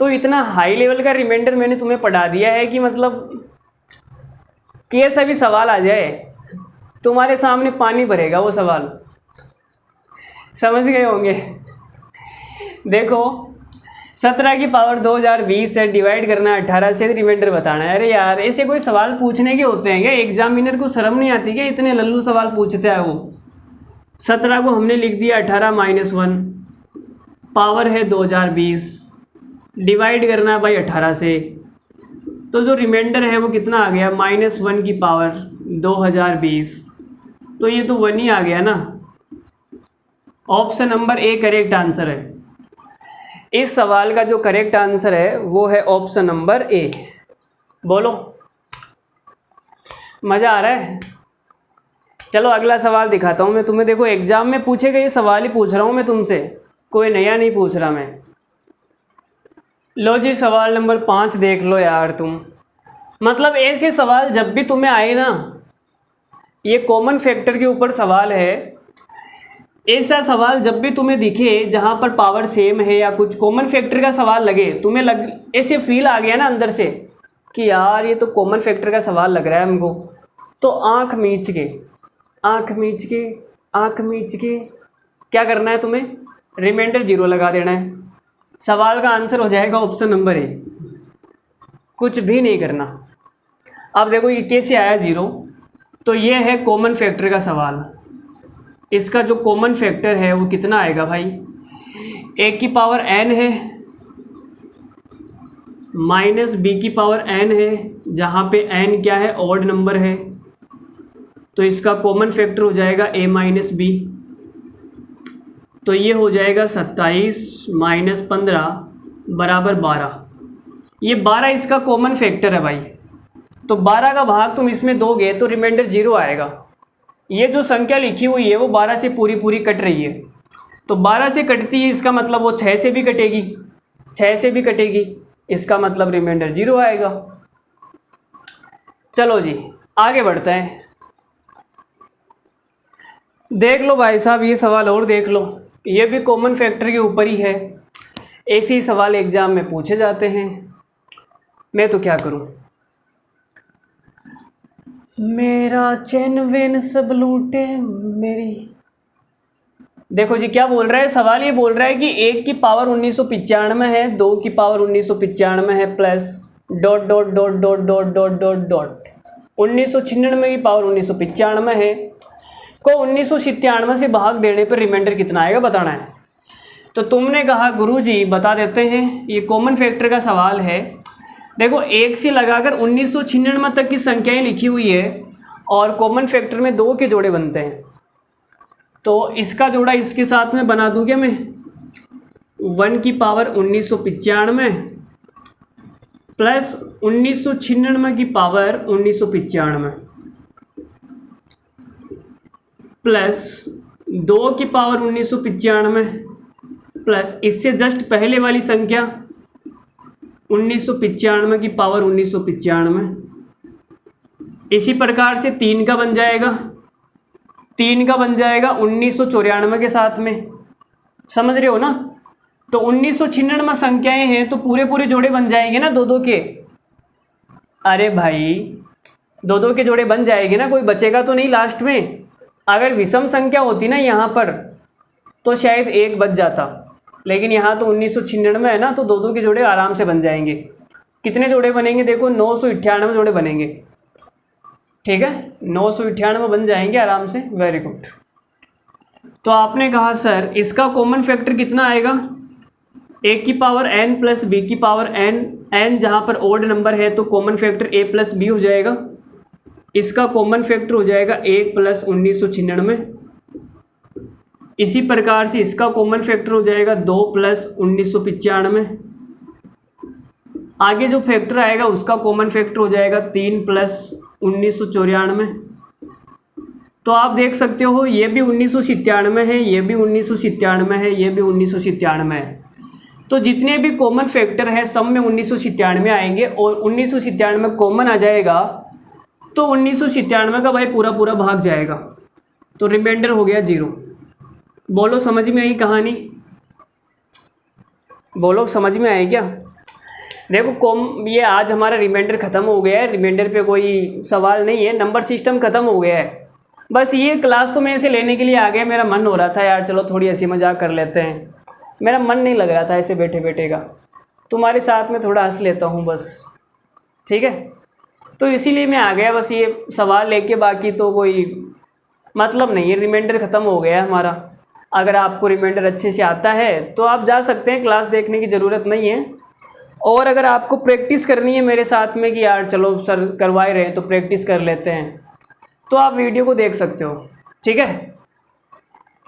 तो इतना हाई लेवल का रिमाइंडर मैंने तुम्हें पढ़ा दिया है कि मतलब कैसा भी सवाल आ जाए तुम्हारे सामने पानी भरेगा वो सवाल, समझ गए होंगे। देखो 17 की पावर 2020 से डिवाइड करना है 18 से, रिमाइंडर बताना है। अरे यार ऐसे कोई सवाल पूछने के होते हैं क्या, एग्जामिनर को शर्म नहीं आती क्या, इतने लल्लू सवाल पूछता है वो। 17 को हमने लिख दिया 18 माइनस 1, पावर है 2020, डिवाइड करना है भाई 18 से, तो जो रिमाइंडर है वो कितना आ गया, -1 की पावर 2020, तो ये तो 1 ही आ गया ना। Option number A correct answer है। इस सवाल का जो करेक्ट आंसर है वो है ऑप्शन नंबर ए। बोलो मज़ा आ रहा है। चलो अगला सवाल दिखाता हूँ मैं तुम्हें। देखो एग्जाम में पूछे गए सवाल ही पूछ रहा हूँ मैं तुमसे, कोई नया नहीं पूछ रहा मैं। लो जी सवाल नंबर 5 देख लो यार तुम, मतलब ऐसे सवाल जब भी तुम्हें आए ना, ये कॉमन फैक्टर के ऊपर सवाल है, ऐसा सवाल जब भी तुम्हें दिखे जहाँ पर पावर सेम है या कुछ कॉमन फैक्टर का सवाल लगे, तुम्हें ऐसे फील आ गया ना अंदर से कि यार ये तो कॉमन फैक्टर का सवाल लग रहा है हमको, तो आँख मीच के क्या करना है तुम्हें, रिमाइंडर 0 लगा देना है। सवाल का आंसर हो जाएगा ऑप्शन नंबर ए। कुछ भी नहीं करना। अब देखो ये कैसे आया 0, तो ये है कॉमन फैक्टर का सवाल। इसका जो कॉमन फैक्टर है वो कितना आएगा भाई, a की पावर n है माइनस b की पावर n है, जहाँ पे n क्या है, ऑड नंबर है, तो इसका कॉमन फैक्टर हो जाएगा a माइनस बी। तो ये हो जाएगा 27 माइनस 15 बराबर 12। ये 12 इसका कॉमन फैक्टर है भाई। तो 12 का भाग तुम इसमें दोगे तो रिमाइंडर 0 आएगा। ये जो संख्या लिखी हुई है वो 12 से पूरी पूरी कट रही है, तो 12 से कटती है, इसका मतलब वो 6 से भी कटेगी, 6 से भी कटेगी, इसका मतलब रिमाइंडर 0 आएगा। चलो जी आगे बढ़ते हैं। देख लो भाई साहब ये सवाल और देख लो, ये भी कॉमन फैक्टर के ऊपर ही है। ऐसे ही सवाल एग्जाम में पूछे जाते हैं। मैं तो क्या करूं, मेरा चैन वेन सब लूटे मेरी। देखो जी क्या बोल रहा है सवाल, ये बोल रहा है कि 1 की पावर 1995 है, 2 की पावर 1995 है, plus dot dot dot dot dot dot dot dot 1996 की पावर 1995 है को 1997 से भाग देने पर रिमाइंडर कितना आएगा बताना है। तो तुमने कहा गुरुजी बता देते हैं, ये कॉमन फैक्टर का सवाल है। देखो 1 से लगाकर 1996 तक की संख्याएं लिखी हुई है और कॉमन फैक्टर में 2 के जोड़े बनते हैं, तो इसका जोड़ा इसके साथ में बना दूँ क्या मैं, 1 की पावर 1995 प्लस 1996 की पावर 1995 प्लस 2 की पावर 1995 प्लस इससे जस्ट पहले वाली संख्या 1995 की पावर 1995। इसी प्रकार से 3 का बन जाएगा, 3 का बन जाएगा 1994 के साथ में, समझ रहे हो ना। तो 1996 संख्याएं हैं तो पूरे पूरे जोड़े बन जाएंगे ना 2-2 के। अरे भाई 2-2 के जोड़े बन जाएंगे ना, कोई बचेगा तो नहीं लास्ट में। अगर विषम संख्या होती ना यहाँ पर तो शायद 1 बच जाता, लेकिन यहाँ तो 1996 है ना, तो 2-2 के जोड़े आराम से बन जाएंगे। कितने जोड़े बनेंगे देखो, 998 जोड़े बनेंगे, ठीक है, 998 बन जाएंगे आराम से। Very good. तो आपने कहा सर इसका कॉमन फैक्टर कितना आएगा, 1 की पावर n प्लस b की पावर n जहाँ पर ओड नंबर है तो common factor a plus b हो जाएगा। इसका कॉमन फैक्टर हो जाएगा 1 प्लस 1996। इसी प्रकार से इसका कॉमन फैक्टर हो जाएगा 2 प्लस 1995। आगे जो फैक्टर आएगा उसका कॉमन फैक्टर हो जाएगा 3 प्लस 1994। तो आप देख सकते हो ये भी 1997 है, ये भी 1997 है, ये भी 1997 है। तो जितने भी कॉमन फैक्टर है सब में 1997 आएंगे और 1997 कॉमन आ जाएगा तो 1997 का भाई पूरा पूरा भाग जाएगा, तो रिमाइंडर हो गया 0। बोलो समझ में आई कहानी, बोलो समझ में आई क्या। देखो ये आज हमारा रिमाइंडर ख़त्म हो गया है, रिमाइंडर पे कोई सवाल नहीं है, नंबर सिस्टम ख़त्म हो गया है। बस ये क्लास तो मैं ऐसे लेने के लिए आ गया, मेरा मन हो रहा था यार चलो थोड़ी हंसी मजाक कर लेते हैं, मेरा मन नहीं लग रहा था ऐसे बैठे बैठे का, तुम्हारे साथ में थोड़ा हंस लेता हूँ बस, ठीक है। तो इसीलिए मैं आ गया बस ये सवाल लेके, बाकी तो कोई मतलब नहीं है, रिमाइंडर ख़त्म हो गया है हमारा। अगर आपको रिमाइंडर अच्छे से आता है तो आप जा सकते हैं, क्लास देखने की ज़रूरत नहीं है। और अगर आपको प्रैक्टिस करनी है मेरे साथ में कि यार चलो सर करवाए रहे हैं तो प्रैक्टिस कर लेते हैं, तो आप वीडियो को देख सकते हो, ठीक है।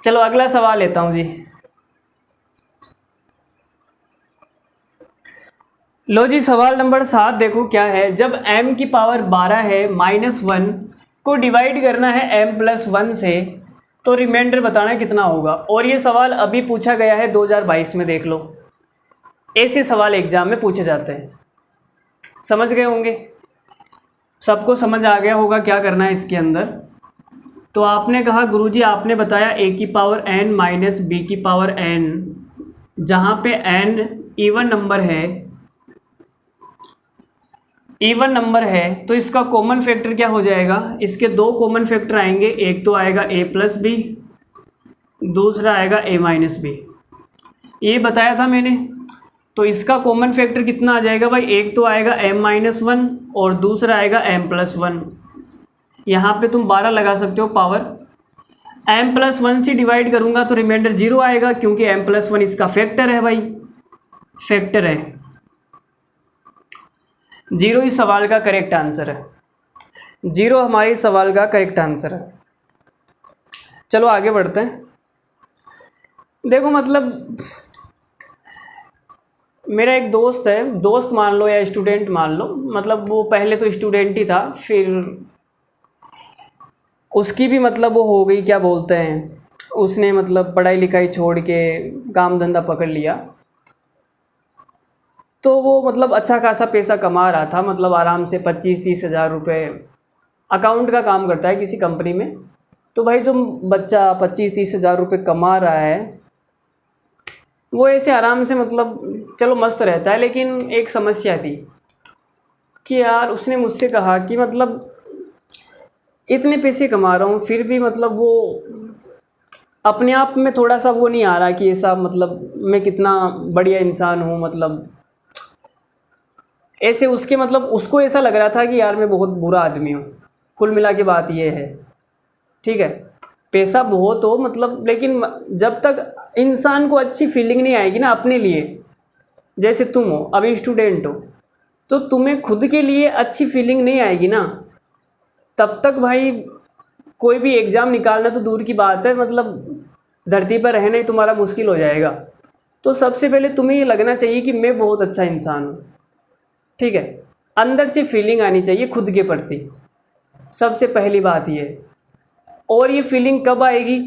चलो अगला सवाल लेता हूँ जी। लो जी सवाल नंबर 7 देखो क्या है, जब m की पावर 12 है -1 को डिवाइड करना है m प्लस 1 से तो रिमाइंडर बताना कितना होगा। और ये सवाल अभी पूछा गया है 2022 में, देख लो ऐसे सवाल एग्जाम में पूछे जाते हैं। समझ गए होंगे, सबको समझ आ गया होगा क्या करना है इसके अंदर। तो आपने कहा गुरुजी आपने बताया a की पावर n माइनस b की पावर n, जहाँ पे n इवन नंबर है तो इसका कॉमन फैक्टर क्या हो जाएगा? इसके दो कॉमन फैक्टर आएंगे, एक तो आएगा a प्लस बी, दूसरा आएगा a माइनस बी, ये बताया था मैंने। तो इसका कॉमन फैक्टर कितना आ जाएगा भाई? एक तो आएगा m माइनस वन और दूसरा आएगा m प्लस वन। यहाँ पर तुम 12 लगा सकते हो पावर। m प्लस वन से डिवाइड करूँगा तो रिमाइंडर 0 आएगा, क्योंकि m प्लस वन इसका फैक्टर है भाई, फैक्टर है। 0 इस सवाल का करेक्ट आंसर है, 0 हमारे सवाल का करेक्ट आंसर है। चलो आगे बढ़ते हैं। देखो मतलब मेरा एक दोस्त है, दोस्त मान लो या स्टूडेंट मान लो, मतलब वो पहले तो स्टूडेंट ही था, फिर उसकी भी मतलब वो हो गई, क्या बोलते हैं, उसने मतलब पढ़ाई लिखाई छोड़ के काम धंधा पकड़ लिया। तो वो मतलब अच्छा खासा पैसा कमा रहा था, मतलब आराम से 25-30 हज़ार रुपये, अकाउंट का काम करता है किसी कंपनी में। तो भाई जो बच्चा 25-30 हज़ार रुपये कमा रहा है वो ऐसे आराम से मतलब चलो मस्त रहता है, लेकिन एक समस्या थी कि यार उसने मुझसे कहा कि मतलब इतने पैसे कमा रहा हूँ फिर भी मतलब वो अपने आप में थोड़ा सा वो नहीं आ रहा कि ऐसा मतलब मैं कितना बढ़िया इंसान हूँ, मतलब ऐसे उसके मतलब उसको ऐसा लग रहा था कि यार मैं बहुत बुरा आदमी हूँ। कुल मिला के बात ये है, ठीक है, पैसा बहुत हो मतलब, लेकिन जब तक इंसान को अच्छी फीलिंग नहीं आएगी ना अपने लिए, जैसे तुम हो अभी स्टूडेंट हो तो तुम्हें खुद के लिए अच्छी फीलिंग नहीं आएगी ना, तब तक भाई कोई भी एग्ज़ाम निकालना तो दूर की बात है, मतलब धरती पर रहना ही तुम्हारा मुश्किल हो जाएगा। तो सबसे पहले तुम्हें ये लगना चाहिए कि मैं बहुत अच्छा इंसान हूँ, ठीक है, अंदर से फीलिंग आनी चाहिए खुद के प्रति, सबसे पहली बात ये। और ये फीलिंग कब आएगी?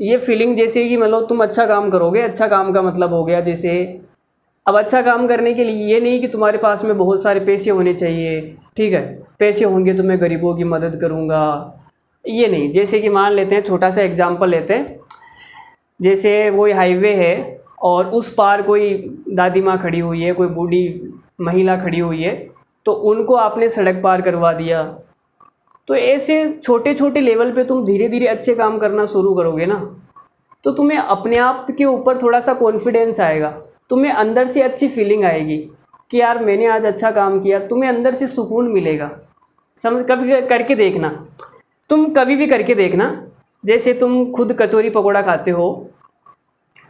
ये फीलिंग जैसे कि मतलब तुम अच्छा काम करोगे, अच्छा काम का मतलब हो गया जैसे, अब अच्छा काम करने के लिए ये नहीं कि तुम्हारे पास में बहुत सारे पैसे होने चाहिए, ठीक है, पैसे होंगे तो मैं गरीबों की मदद करूँगा, ये नहीं। जैसे कि मान लेते हैं, छोटा सा एग्जांपल लेते हैं, जैसे वो हाईवे है और उस पार कोई दादी माँ खड़ी हुई है, कोई बूढ़ी महिला खड़ी हुई है, तो उनको आपने सड़क पार करवा दिया। तो ऐसे छोटे छोटे लेवल पे तुम धीरे धीरे अच्छे काम करना शुरू करोगे ना, तो तुम्हें अपने आप के ऊपर थोड़ा सा कॉन्फिडेंस आएगा, तुम्हें अंदर से अच्छी फीलिंग आएगी कि यार मैंने आज अच्छा काम किया, तुम्हें अंदर से सुकून मिलेगा। समझ, कभी करके देखना, तुम कभी भी करके देखना। जैसे तुम खुद कचौरी पकौड़ा खाते हो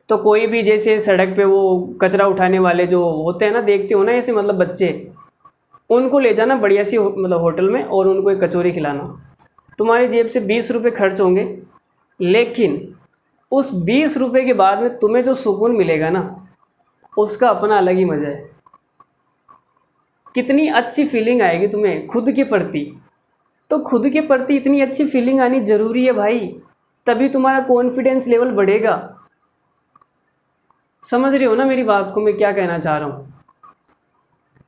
तो कोई भी जैसे सड़क पे वो कचरा उठाने वाले जो होते हैं ना, देखते हो ना ऐसे मतलब बच्चे, उनको ले जाना बढ़िया सी मतलब होटल में और उनको एक कचौरी खिलाना। तुम्हारी जेब से 20 रुपये खर्च होंगे, लेकिन उस 20 रुपये के बाद में तुम्हें जो सुकून मिलेगा ना, उसका अपना अलग ही मज़ा है। कितनी अच्छी फीलिंग आएगी तुम्हें खुद के प्रति। तो खुद के प्रति इतनी अच्छी फीलिंग आनी ज़रूरी है भाई, तभी तुम्हारा कॉन्फिडेंस लेवल बढ़ेगा। समझ रहे हो ना मेरी बात को, मैं क्या कहना चाह रहा हूँ?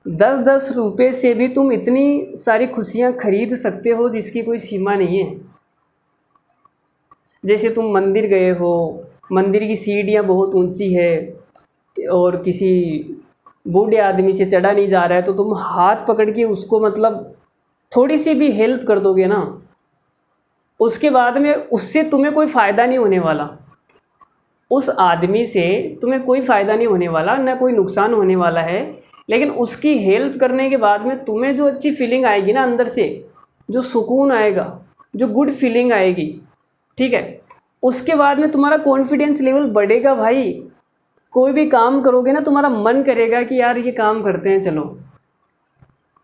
10-10 रुपये से भी तुम इतनी सारी खुशियाँ खरीद सकते हो जिसकी कोई सीमा नहीं है। जैसे तुम मंदिर गए हो, मंदिर की सीढ़ियाँ बहुत ऊंची है और किसी बूढ़े आदमी से चढ़ा नहीं जा रहा है, तो तुम हाथ पकड़ के उसको मतलब थोड़ी सी भी हेल्प कर दोगे ना, उसके बाद में उससे तुम्हें कोई फ़ायदा नहीं होने वाला, उस आदमी से तुम्हें कोई फ़ायदा नहीं होने वाला, ना कोई नुकसान होने वाला है, लेकिन उसकी हेल्प करने के बाद में तुम्हें जो अच्छी फीलिंग आएगी ना अंदर से, जो सुकून आएगा, जो गुड फीलिंग आएगी, ठीक है, उसके बाद में तुम्हारा कॉन्फिडेंस लेवल बढ़ेगा भाई। कोई भी काम करोगे ना, तुम्हारा मन करेगा कि यार ये काम करते हैं चलो।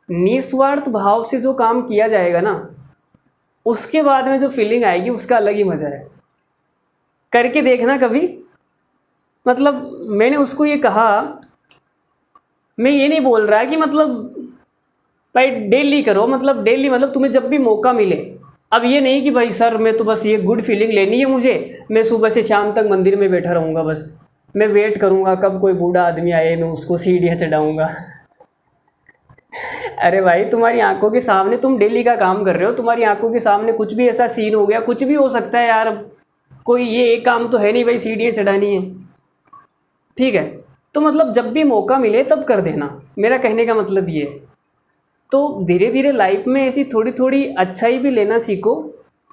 निस्वार्थ भाव से जो काम किया जाएगा ना, उसके बाद में जो फीलिंग आएगी उसका अलग ही मज़ा है। करके देखना कभी। मतलब मैंने उसको ये कहा, मैं ये नहीं बोल रहा कि मतलब भाई डेली करो, मतलब डेली मतलब तुम्हें जब भी मौका मिले। अब ये नहीं कि भाई सर मैं तो बस ये गुड फीलिंग लेनी है मुझे, मैं सुबह से शाम तक मंदिर में बैठा रहूँगा, बस मैं वेट करूँगा कब कोई बूढ़ा आदमी आए, मैं उसको सीढ़ियाँ चढ़ाऊँगा। अरे भाई, तुम्हारी आंखों के सामने तुम डेली का काम कर रहे हो, तुम्हारी आंखों के सामने कुछ भी ऐसा सीन हो गया, कुछ भी हो सकता है यार। कोई ये एक काम तो है नहीं भाई, सीढ़ियाँ चढ़ानी है। ठीक है, तो मतलब जब भी मौका मिले तब कर देना, मेरा कहने का मतलब ये है। तो धीरे धीरे लाइफ में ऐसी थोड़ी थोड़ी अच्छाई भी लेना सीखो,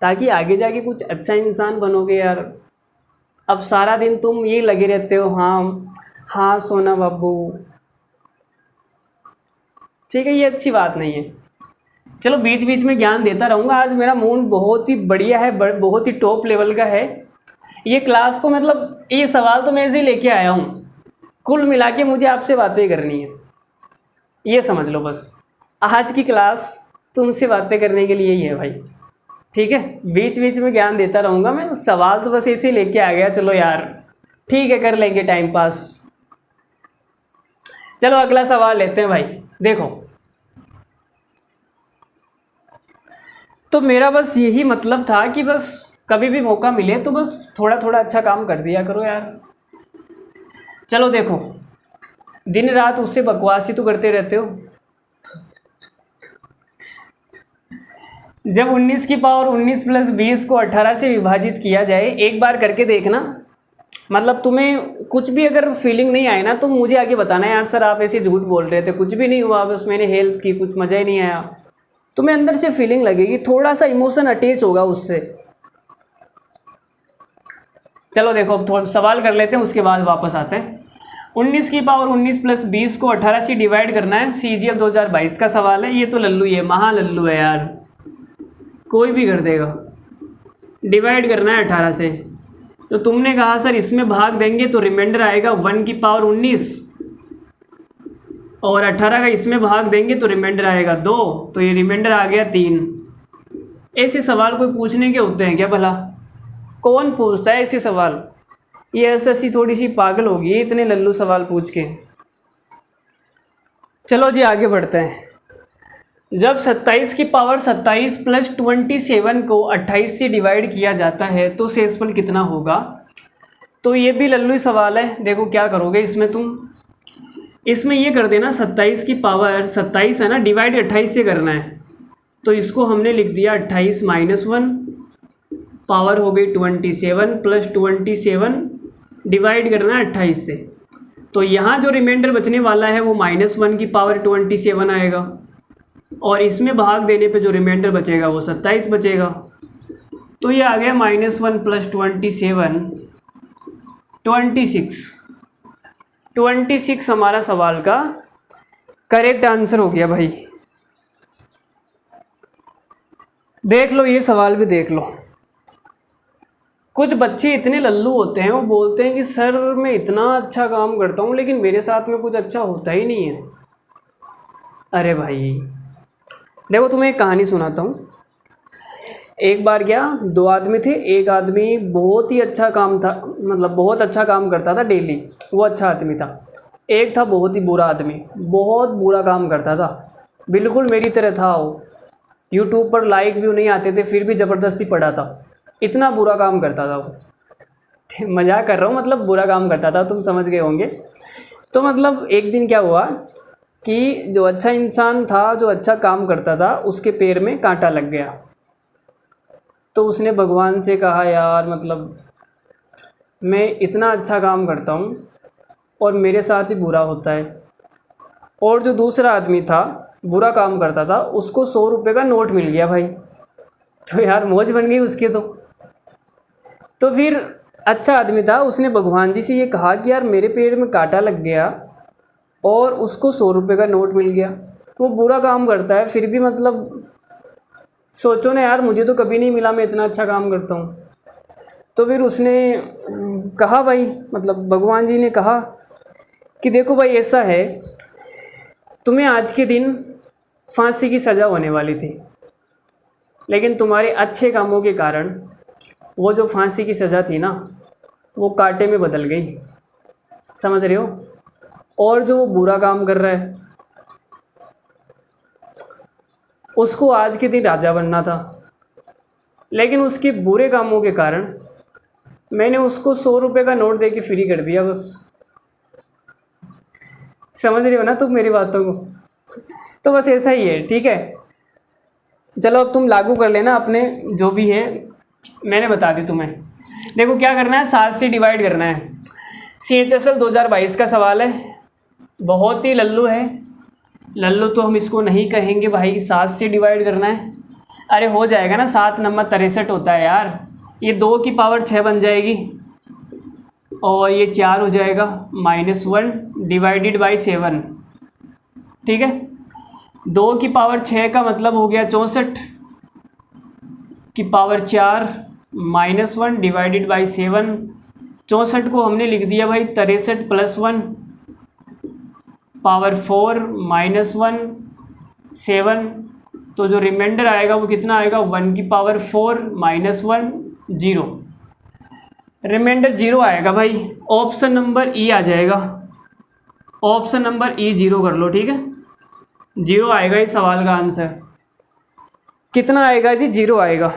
ताकि आगे जाके कुछ अच्छा इंसान बनोगे यार। अब सारा दिन तुम ये लगे रहते हो, हाँ हाँ सोना बाबू। ठीक है, ये अच्छी बात नहीं है। चलो बीच बीच में ज्ञान देता रहूँगा। आज मेरा मूड बहुत ही बढ़िया है, बहुत ही टॉप लेवल का है। ये क्लास तो मतलब ये सवाल तो मैं से ही लेके आया हूँ। कुल मिला के मुझे आपसे बातें करनी है, ये समझ लो बस। आज की क्लास तुमसे बातें करने के लिए ही है भाई। ठीक है, बीच बीच में ज्ञान देता रहूँगा मैं। सवाल तो बस ऐसे ही लेके आ गया, चलो यार ठीक है, कर लेंगे टाइम पास। चलो अगला सवाल लेते हैं भाई। देखो, तो मेरा बस यही मतलब था कि बस कभी भी मौका मिले तो बस थोड़ा थोड़ा अच्छा काम कर दिया करो यार। चलो देखो, दिन रात उससे बकवास ही तो करते रहते हो। जब 19 की पावर 19 प्लस 20 को 18 से विभाजित किया जाए, एक बार करके देखना। मतलब तुम्हें कुछ भी अगर फीलिंग नहीं आए ना तो मुझे आगे बताना है, यार सर आप ऐसे झूठ बोल रहे थे, कुछ भी नहीं हुआ, बस मैंने हेल्प की, कुछ मज़ा ही नहीं आया। तुम्हें अंदर से फीलिंग लगेगी, थोड़ा सा इमोशन अटैच होगा उससे। चलो देखो, अब थोड़ा सवाल कर लेते हैं, उसके बाद वापस आते हैं। 19 की पावर 19 प्लस 20 को 18 से डिवाइड करना है, CGL 2022 का सवाल है। ये तो लल्लू ही है, महा लल्लू है यार, कोई भी कर देगा। डिवाइड करना है 18 से, तो तुमने कहा सर इसमें भाग देंगे तो रिमाइंडर आएगा 1 की पावर 19, और 18 का इसमें भाग देंगे तो रिमाइंडर आएगा 2, तो ये रिमाइंडर आ गया 3। ऐसे सवाल कोई पूछने के होते हैं क्या भला? कौन पूछता है ऐसे सवाल? ये एसएससी थोड़ी सी पागल होगी इतने लल्लू सवाल पूछ के। चलो जी आगे बढ़ते हैं। जब 27 की पावर 27 प्लस 27 को 28 से डिवाइड किया जाता है तो शेषफल कितना होगा? तो ये भी लल्लू ही सवाल है। देखो क्या करोगे इसमें तुम, इसमें ये कर देना 27 की पावर 27 है ना, डिवाइड 28 से करना है। तो इसको हमने लिख दिया 28 माइनस 1, पावर हो गई 27 प्लस 27, डिवाइड करना है 28 से। तो यहाँ जो रिमाइंडर बचने वाला है वो -1 की पावर 27 आएगा, और इसमें भाग देने पे जो रिमाइंडर बचेगा वो 27 बचेगा। तो ये आ गया -1 प्लस 27 26। 26 हमारा सवाल का करेक्ट आंसर हो गया भाई। देख लो ये सवाल भी देख लो। कुछ बच्चे इतने लल्लू होते हैं, वो बोलते हैं कि सर मैं इतना अच्छा काम करता हूँ लेकिन मेरे साथ में कुछ अच्छा होता ही नहीं है। अरे भाई देखो, तुम्हें एक कहानी सुनाता हूँ। एक बार क्या, दो आदमी थे। एक आदमी बहुत ही अच्छा काम था, मतलब बहुत अच्छा काम करता था डेली, वो अच्छा आदमी था। एक था बहुत ही बुरा आदमी, बहुत बुरा काम करता था, बिल्कुल मेरी तरह था वो। यूट्यूब पर लाइक व्यू नहीं आते थे फिर भी ज़बरदस्ती पढ़ा था, इतना बुरा काम करता था वो। मजाक कर रहा हूँ, मतलब बुरा काम करता था, तुम समझ गए होंगे। तो मतलब एक दिन क्या हुआ कि जो अच्छा इंसान था, जो अच्छा काम करता था, उसके पैर में कांटा लग गया। तो उसने भगवान से कहा, यार मतलब मैं इतना अच्छा काम करता हूँ और मेरे साथ ही बुरा होता है। और जो दूसरा आदमी था, बुरा काम करता था, उसको 100 रुपये का नोट मिल गया भाई। तो यार मौज बन गई उसकी। तो फिर अच्छा आदमी था, उसने भगवान जी से ये कहा कि यार मेरे पेड़ में कांटा लग गया और उसको 100 रुपये का नोट मिल गया। वो बुरा काम करता है फिर भी मतलब सोचो ना यार, मुझे तो कभी नहीं मिला, मैं इतना अच्छा काम करता हूँ। तो फिर उसने कहा भाई, मतलब भगवान जी ने कहा कि देखो भाई ऐसा है, तुम्हें आज के दिन फांसी की सज़ा होने वाली थी, लेकिन तुम्हारे अच्छे कामों के कारण वो जो फांसी की सज़ा थी ना, वो कांटे में बदल गई। समझ रहे हो? और जो वो बुरा काम कर रहा है, उसको आज के दिन राजा बनना था, लेकिन उसके बुरे कामों के कारण मैंने उसको 100 रुपये का नोट दे के फ्री कर दिया बस। समझ रहे हो ना तुम मेरी बातों को? तो बस ऐसा ही है, ठीक है। चलो अब तुम लागू कर लेना अपने जो भी है, मैंने बता दी तुम्हें। देखो क्या करना है, 7 से डिवाइड करना है। CHSL 2022 का सवाल है, बहुत ही लल्लू है। लल्लू तो हम इसको नहीं कहेंगे भाई, 7 से डिवाइड करना है। अरे हो जाएगा ना, 7 नंबर 63 होता है यार। ये 2 की पावर 6 बन जाएगी और ये 4 हो जाएगा, -1 डिवाइडेड बाई 7, ठीक है। 2 की पावर 6 का मतलब हो गया 64 की पावर 4 -1 डिवाइडेड बाई 7। 64 को हमने लिख दिया भाई 63 + 1 पावर 4 -1 7। तो जो रिमाइंडर आएगा वो कितना आएगा, 1 की पावर 4 -1 0। रिमाइंडर 0 आएगा भाई। ऑप्शन नंबर ई आ जाएगा, ऑप्शन नंबर ई 0 कर लो, ठीक है। 0 आएगा इस सवाल का आंसर। कितना आएगा जी, 0 आएगा।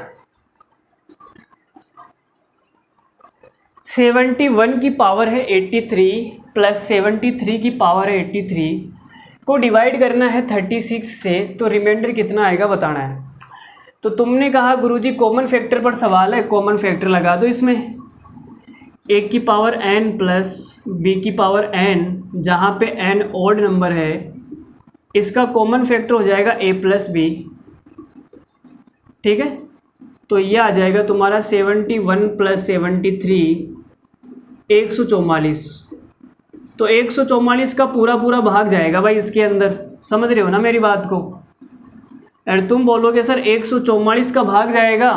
71 की पावर है 83 प्लस 73 की पावर है 83 को डिवाइड करना है 36 से, तो रिमाइंडर कितना आएगा बताना है। तो तुमने कहा गुरुजी कॉमन फैक्टर पर सवाल है, कॉमन फैक्टर लगा दो इसमें। a की पावर n प्लस b की पावर n, जहाँ पे n ऑड नंबर है, इसका कॉमन फैक्टर हो जाएगा a प्लस बी, ठीक है। तो ये आ जाएगा तुम्हारा 71 प्लस 73 144। तो 144 का पूरा पूरा भाग जाएगा भाई इसके अंदर, समझ रहे हो ना मेरी बात को। अरे तुम बोलोगे सर 144 का भाग जाएगा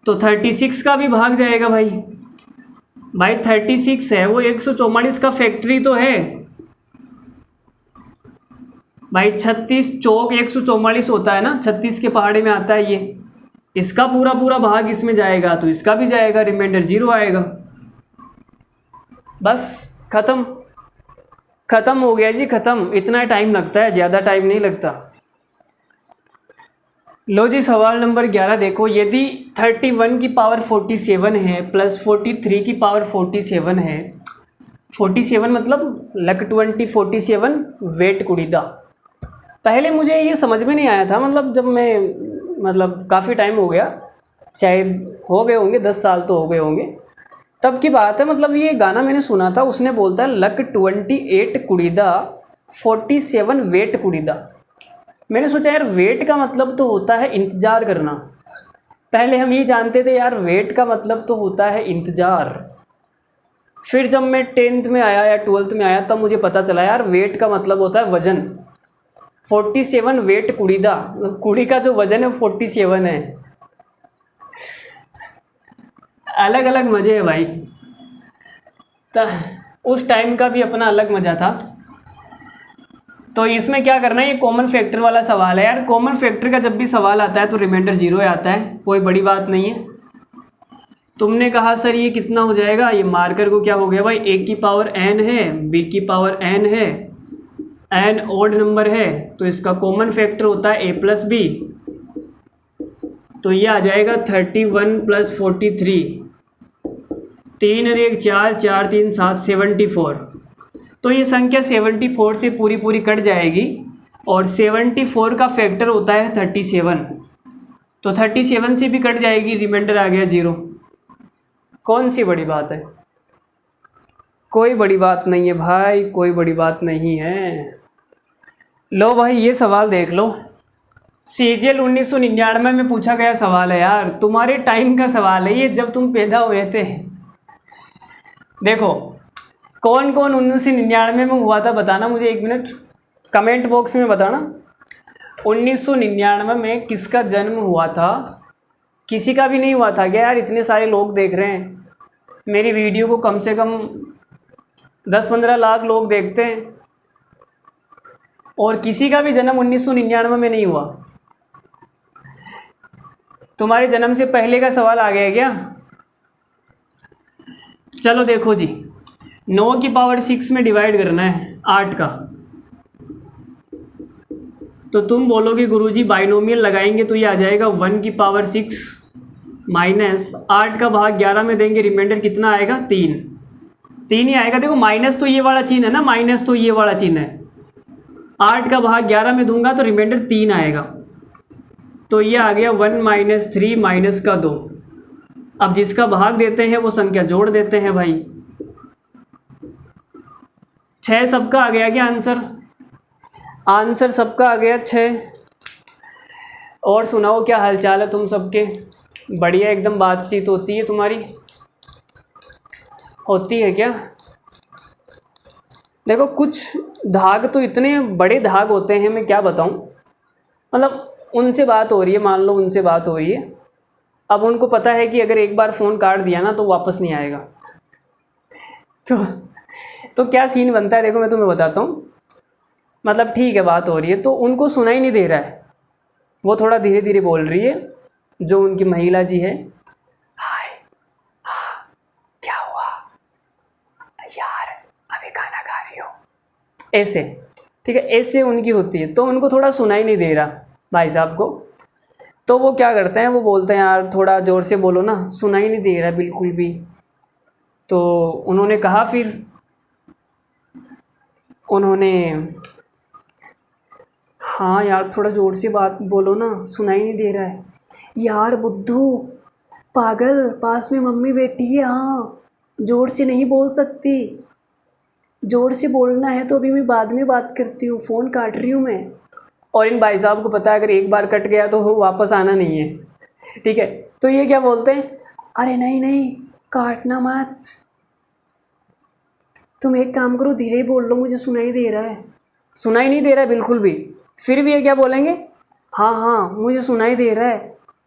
तो 36 का भी भाग जाएगा भाई। भाई 36 है वो 144 का फैक्ट्री तो है भाई। 36 चौक 144 होता है ना, 36 के पहाड़े में आता है ये। इसका पूरा पूरा भाग इसमें जाएगा तो इसका भी जाएगा, रिमाइंडर 0 आएगा। बस ख़त्म हो गया जी, ख़त्म। इतना टाइम लगता है, ज़्यादा टाइम नहीं लगता। लो जी सवाल नंबर 11 देखो। यदि 31 की पावर 47 है प्लस 43 की पावर 47 है, 47 मतलब लक 20 47 वेट कुड़ीदा। पहले मुझे ये समझ में नहीं आया था, मतलब जब मैं काफ़ी टाइम हो गया, शायद हो गए होंगे 10 साल तो हो गए होंगे, तब की बात है। मतलब ये गाना मैंने सुना था, उसने बोलता है लक 28 कुड़ीदा 47 वेट कुड़ीदा। मैंने सोचा यार वेट का मतलब तो होता है इंतज़ार करना। पहले हम ये जानते थे यार वेट का मतलब तो होता है इंतज़ार। फिर जब मैं 10th में आया या 12th में आया तब मुझे पता चला यार वेट का मतलब होता है वज़न। 47 वेट कुड़ीदा, कुड़ी का जो वज़न है 47 है। अलग अलग मज़े है भाई। तो उस टाइम का भी अपना अलग मज़ा था। तो इसमें क्या करना है, ये कॉमन फैक्टर वाला सवाल है यार। कॉमन फैक्टर का जब भी सवाल आता है तो रिमाइंडर 0 आता है, कोई बड़ी बात नहीं है। तुमने कहा सर ये कितना हो जाएगा, ये मार्कर को क्या हो गया भाई, a की पावर n है, b की पावर n है, n ऑड नंबर है तो इसका कॉमन फैक्टर होता है a प्लस बी। तो ये आ जाएगा 31 प्लस 43, 3 और 1 4, 4 3 7 74। तो ये संख्या 74 से पूरी पूरी कट जाएगी और 74 का फैक्टर होता है 37। तो 37 से भी कट जाएगी, रिमाइंडर आ गया 0। कौन सी बड़ी बात है, कोई बड़ी बात नहीं है भाई, कोई बड़ी बात नहीं है। लो भाई ये सवाल देख लो, CGL 1999 में पूछा गया सवाल है यार, तुम्हारे टाइम का सवाल है ये, जब तुम पैदा हुए थे। देखो कौन कौन 1999 में हुआ था बताना मुझे, 1 मिनट कमेंट बॉक्स में बताना। 1999 में किसका जन्म हुआ था? किसी का भी नहीं हुआ था क्या यार? इतने सारे लोग देख रहे हैं मेरी वीडियो को, कम से कम 10-15 लाख लोग देखते हैं और किसी का भी जन्म 1999 में नहीं हुआ। तुम्हारे जन्म से पहले का सवाल आ गया क्या? चलो देखो जी, 9 की पावर 6 में डिवाइड करना है 8 का। तो तुम बोलोगे गुरुजी बाइनोमियल लगाएंगे तो ये आ जाएगा 1 की पावर 6 माइनस 8 का भाग 11 में देंगे, रिमाइंडर कितना आएगा 3 ही आएगा। देखो माइनस तो ये वाला चिन्ह है ना, माइनस तो ये वाला चिन्ह है, 8 का भाग 11 में दूंगा तो रिमाइंडर 3 आएगा। तो ये आ गया 1 - 3 माइनस का 2। अब जिसका भाग देते हैं वो संख्या जोड़ देते हैं भाई। 6 सबका आ गया क्या आंसर? आंसर सबका आ गया 6। और सुनाओ क्या हालचाल है तुम सबके? बढ़िया एकदम बातचीत होती है तुम्हारी? होती है क्या? देखो कुछ धाग तो इतने बड़े धाग होते हैं, मैं क्या बताऊं। मतलब उनसे बात हो रही है, मान लो उनसे बात हो रही है। अब उनको पता है कि अगर एक बार फ़ोन काट दिया ना तो वापस नहीं आएगा। तो तो क्या सीन बनता है, देखो मैं तुम्हें बताता हूँ। मतलब ठीक है बात हो रही है तो उनको सुना ही नहीं दे रहा है, वो थोड़ा धीरे धीरे बोल रही है, जो उनकी महिला जी है। हाय, हाँ, क्या हुआ यार, अभी खाना खा रही हो, ऐसे। ठीक है, ऐसे उनकी होती है, तो उनको थोड़ा सुना ही नहीं दे रहा भाई साहब को। तो वो क्या करते हैं, वो बोलते हैं यार थोड़ा ज़ोर से बोलो ना, सुना ही नहीं दे रहा बिल्कुल भी। तो उन्होंने कहा, फिर उन्होंने, हाँ यार थोड़ा ज़ोर से बात बोलो ना, सुना ही नहीं दे रहा है। यार बुद्धू पागल, पास में मम्मी बैठी है, हाँ ज़ोर से नहीं बोल सकती, ज़ोर से बोलना है तो अभी मैं बाद में बात करती हूँ, फ़ोन काट रही हूँ मैं। और इन भाई साहब को पता है अगर एक बार कट गया तो वो वापस आना नहीं है। ठीक है, तो ये क्या बोलते हैं, अरे नहीं नहीं काटना मत, तुम एक काम करो धीरे ही बोल लो, मुझे सुनाई दे रहा है। सुनाई नहीं दे रहा है बिल्कुल भी, फिर भी ये क्या बोलेंगे, हाँ हाँ मुझे सुनाई दे रहा है,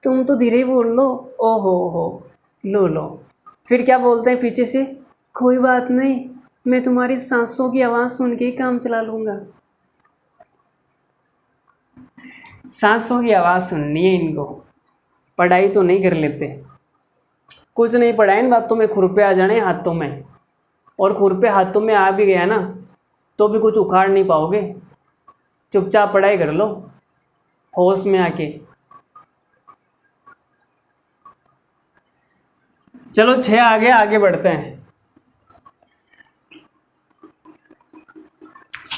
तुम तो धीरे ही बोल लो। हो लो लो। फिर क्या बोलते हैं पीछे से, कोई बात नहीं, मैं तुम्हारी सांसों की आवाज़ सुन के ही काम चला लूँगा। सांसों की आवाज़ सुननी है इनको, पढ़ाई तो नहीं कर लेते। कुछ नहीं पढ़ा इन बातों में, खुरपे आ जाने हाथों में, और खुरपे हाथों में आ भी गया ना तो भी कुछ उखाड़ नहीं पाओगे। चुपचाप पढ़ाई कर लो होश में आके। चलो 6 आगे बढ़ते हैं।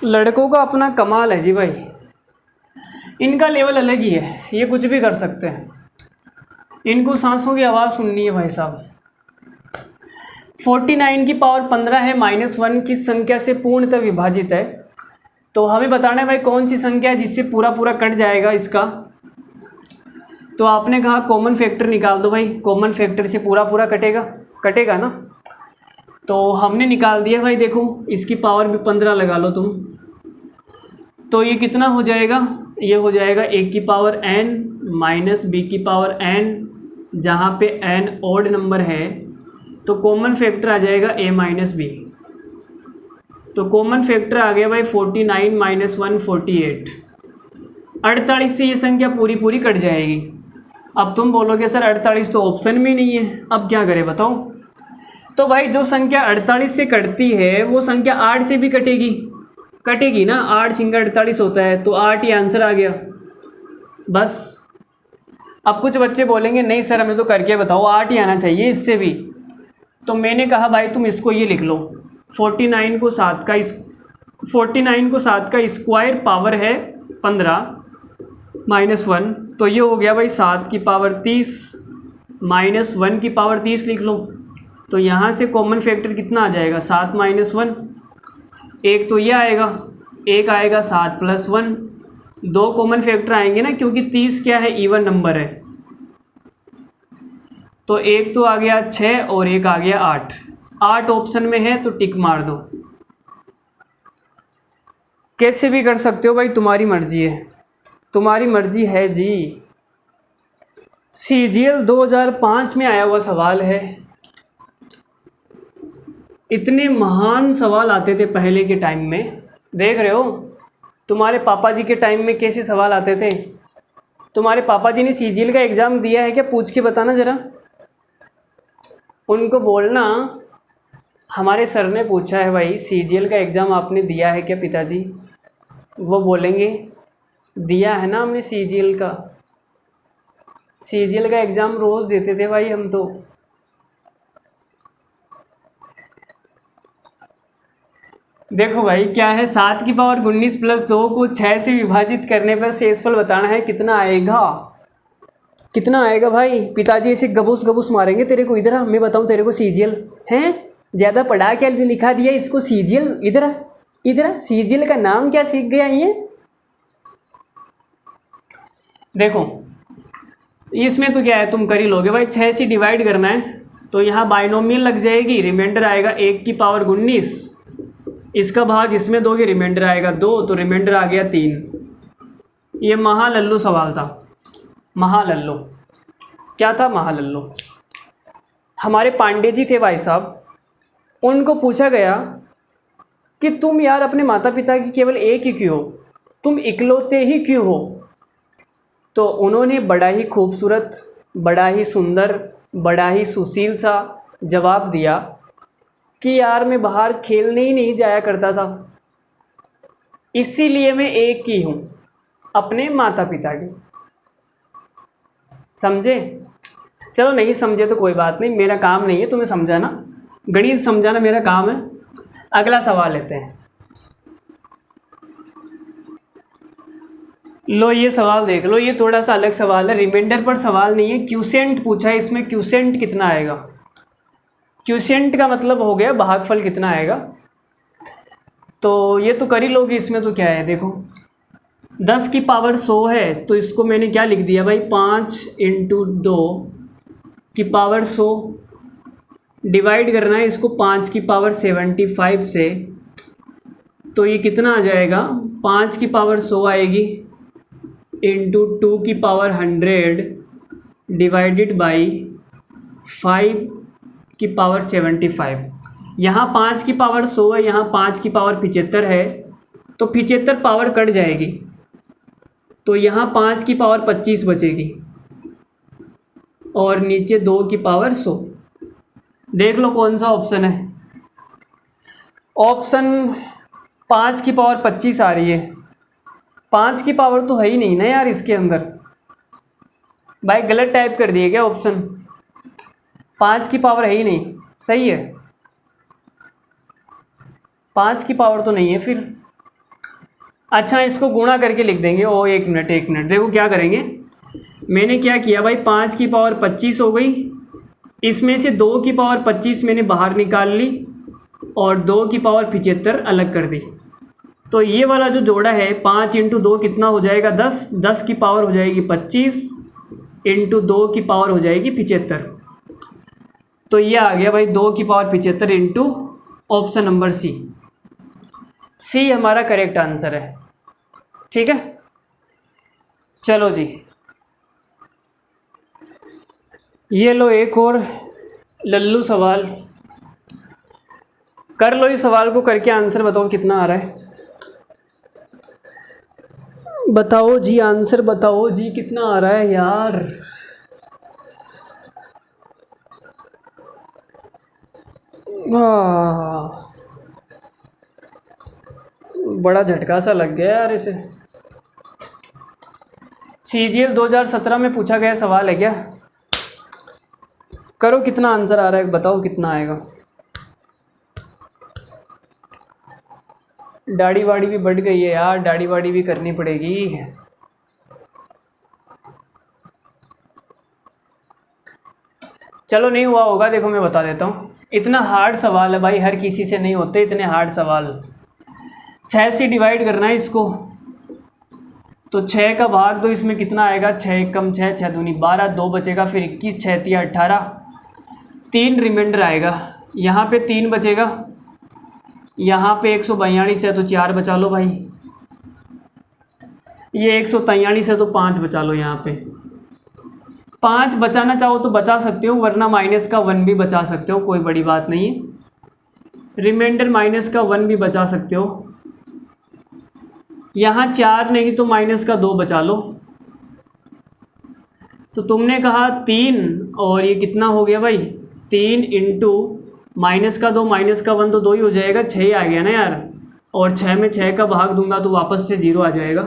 लड़कों का अपना कमाल है जी भाई, इनका लेवल अलग ही है, ये कुछ भी कर सकते हैं। इनको सांसों की आवाज़ सुननी है भाई साहब। 49 की पावर 15 है, -1 किस संख्या से पूर्णतः विभाजित है? तो हमें बताना है भाई कौन सी संख्या है जिससे पूरा पूरा कट जाएगा इसका। तो आपने कहा कॉमन फैक्टर निकाल दो भाई, कॉमन फैक्टर से पूरा पूरा कटेगा, कटेगा ना। तो हमने निकाल दिया भाई, देखो इसकी पावर भी 15 लगा लो तुम। तो ये कितना हो जाएगा, ये हो जाएगा a की पावर n माइनस b की पावर n, जहाँ पे n ऑड नंबर है तो कॉमन फैक्टर आ जाएगा a माइनस बी। तो कॉमन फैक्टर आ गया भाई 49 - 1 48। 48 से ये संख्या पूरी पूरी कट जाएगी। अब तुम बोलोगे सर 48 तो ऑप्शन में नहीं है, अब क्या करें बताओ। तो भाई जो संख्या 48 से कटती है वो संख्या 8 से भी कटेगी, कटेगी ना, 8 सिंगा 48 होता है, तो 8 ही आंसर आ गया बस। अब कुछ बच्चे बोलेंगे नहीं सर हमें तो करके बताओ, 8 ही आना चाहिए इससे भी। तो मैंने कहा भाई तुम इसको ये लिख लो, 49 को 7 का 49 को 7 का स्क्वायर पावर है 15 -1, तो ये हो गया भाई 7 की पावर 30 -1 की पावर 30 लिख लो। तो यहाँ से कॉमन फैक्टर कितना आ जाएगा, 7 - 1, एक तो ये आएगा, एक आएगा 7 + 1, दो कॉमन फैक्टर आएंगे ना क्योंकि 30 क्या है, इवन नंबर है। तो एक तो आ गया 6 और एक आ गया 8, 8 ऑप्शन में है तो टिक मार दो। कैसे भी कर सकते हो भाई, तुम्हारी मर्जी है, तुम्हारी मर्जी है जी। CGL 2005 में आया हुआ सवाल है। इतने महान सवाल आते थे पहले के टाइम में, देख रहे हो तुम्हारे पापा जी के टाइम में कैसे सवाल आते थे। तुम्हारे पापा जी ने CGL का एग्ज़ाम दिया है क्या, पूछ के बताना ज़रा, उनको बोलना हमारे सर ने पूछा है भाई CGL का एग्ज़ाम आपने दिया है क्या पिताजी। वो बोलेंगे दिया है ना हमने CGL का, CGL का एग्ज़ाम रोज़ देते थे भाई हम तो। देखो भाई क्या है, 7 की पावर 19 प्लस 2 को 6 से विभाजित करने पर शेषफल बताना है, कितना आएगा? कितना आएगा भाई? पिताजी ऐसे गबूस गबूस मारेंगे तेरे को। इधर आ, मैं बताऊँ तेरे को सीजीएल हैं, ज़्यादा पढ़ा क्या लिखा दिया इसको सीजीएल। इधर आ, इधर आ, सीजीएल का नाम क्या सीख गया ये? देखो इसमें तो क्या है, तुम कर ही लोगे भाई। 6 से डिवाइड करना है तो यहाँ बाइनोमियल लग जाएगी, रिमाइंडर आएगा 1 की पावर 19, इसका भाग इसमें दोगे, रिमाइंडर आएगा 2, तो रिमाइंडर आ गया 3। ये महालल्लू सवाल था, महालल्लू। क्या था? महालल्लू। हमारे पांडे जी थे भाई साहब, उनको पूछा गया कि तुम यार अपने माता पिता की केवल एक ही क्यों हो, तुम इकलौते ही क्यों हो? तो उन्होंने बड़ा ही खूबसूरत, बड़ा ही सुंदर, बड़ा ही सुशील सा जवाब दिया कि यार मैं बाहर खेलने ही नहीं जाया करता था, इसीलिए मैं एक ही हूँ, अपने माता पिता की। समझे? चलो नहीं समझे तो कोई बात नहीं, मेरा काम नहीं है तुम्हें समझाना, गणित समझाना मेरा काम है। अगला सवाल लेते हैं। लो ये सवाल देख लो, ये थोड़ा सा अलग सवाल है, रिमाइंडर पर सवाल नहीं है, क्यूसेंट पूछा है इसमें। क्यूसेंट कितना आएगा? क्यूसेंट का मतलब हो गया भागफल कितना आएगा। तो ये तो कर ही लोगे, इसमें तो क्या है। देखो 10 की पावर 100 है, तो इसको मैंने क्या लिख दिया भाई, 5 × 2 की पावर 100। डिवाइड करना है इसको 5 की पावर 75 से, तो ये कितना आ जाएगा, 5 की पावर 100 आएगी इंटू 2 की पावर 100 डिवाइडेड बाई 5 की पावर 75। यहाँ 5 की पावर 100 है, यहाँ 5 की पावर 75 है, तो 75 पावर कट जाएगी, तो यहाँ 5 की पावर 25 बचेगी और नीचे 2 की पावर 100। देख लो कौन सा ऑप्शन है। ऑप्शन 5 की पावर 25 आ रही है। 5 की पावर तो है ही नहीं ना यार इसके अंदर, भाई गलत टाइप कर दिए क्या ऑप्शन? 5 की पावर है ही नहीं, सही है, 5 की पावर तो नहीं है फिर। अच्छा इसको गुणा करके लिख देंगे। ओ एक मिनट एक मिनट, देखो क्या करेंगे। मैंने क्या किया भाई, 5 की पावर 25 हो गई, इसमें से 2 की पावर 25 मैंने बाहर निकाल ली और 2 की पावर 75 अलग कर दी। तो ये वाला जो जोड़ा है 5 × 2 कितना हो जाएगा, 10। 10 की पावर हो जाएगी 25 इंटू 2 की पावर हो जाएगी 75। तो ये आ गया भाई 2 की power 75 into option number C. C हमारा करेक्ट आंसर है। ठीक है, चलो जी, ये लो एक और लल्लू सवाल। कर लो इस सवाल को, करके आंसर बताओ कितना आ रहा है। बताओ जी, आंसर बताओ जी, कितना आ रहा है यार। बड़ा झटका सा लग गया यार इसे। सीजीएल 2017 में पूछा गया सवाल है क्या? करो कितना आंसर आ रहा है, बताओ कितना आएगा। दाढ़ी वाड़ी भी बढ़ गई है यार, दाढ़ी वाड़ी भी करनी पड़ेगी। चलो नहीं हुआ होगा, देखो मैं बता देता हूँ। इतना हार्ड सवाल है भाई, हर किसी से नहीं होते इतने हार्ड सवाल। 6 से डिवाइड करना है इसको, तो 6 का भाग दो, इसमें कितना आएगा, 6 कम 6, 6 दूनी 12, 2 बचेगा, फिर 21, 6 तिया 18, 3 रिमाइंडर आएगा, यहाँ पे 3 बचेगा, यहाँ पे 142 है तो 4 बचा लो भाई, ये 143 है तो 5 बचा लो, यहाँ पे 5 बचाना चाहो तो बचा सकते हो, वरना -1 भी बचा सकते हो, कोई बड़ी बात नहीं है। रिमाइंडर -1 भी बचा सकते हो, यहाँ 4 नहीं तो -2 बचा लो। तो तुमने कहा 3 और ये कितना हो गया भाई, 3 इंटू -2 -1 तो 2 ही हो जाएगा, 6 ही आ गया ना यार। और 6 में 6 का भाग दूंगा तो वापस से 0 आ जाएगा,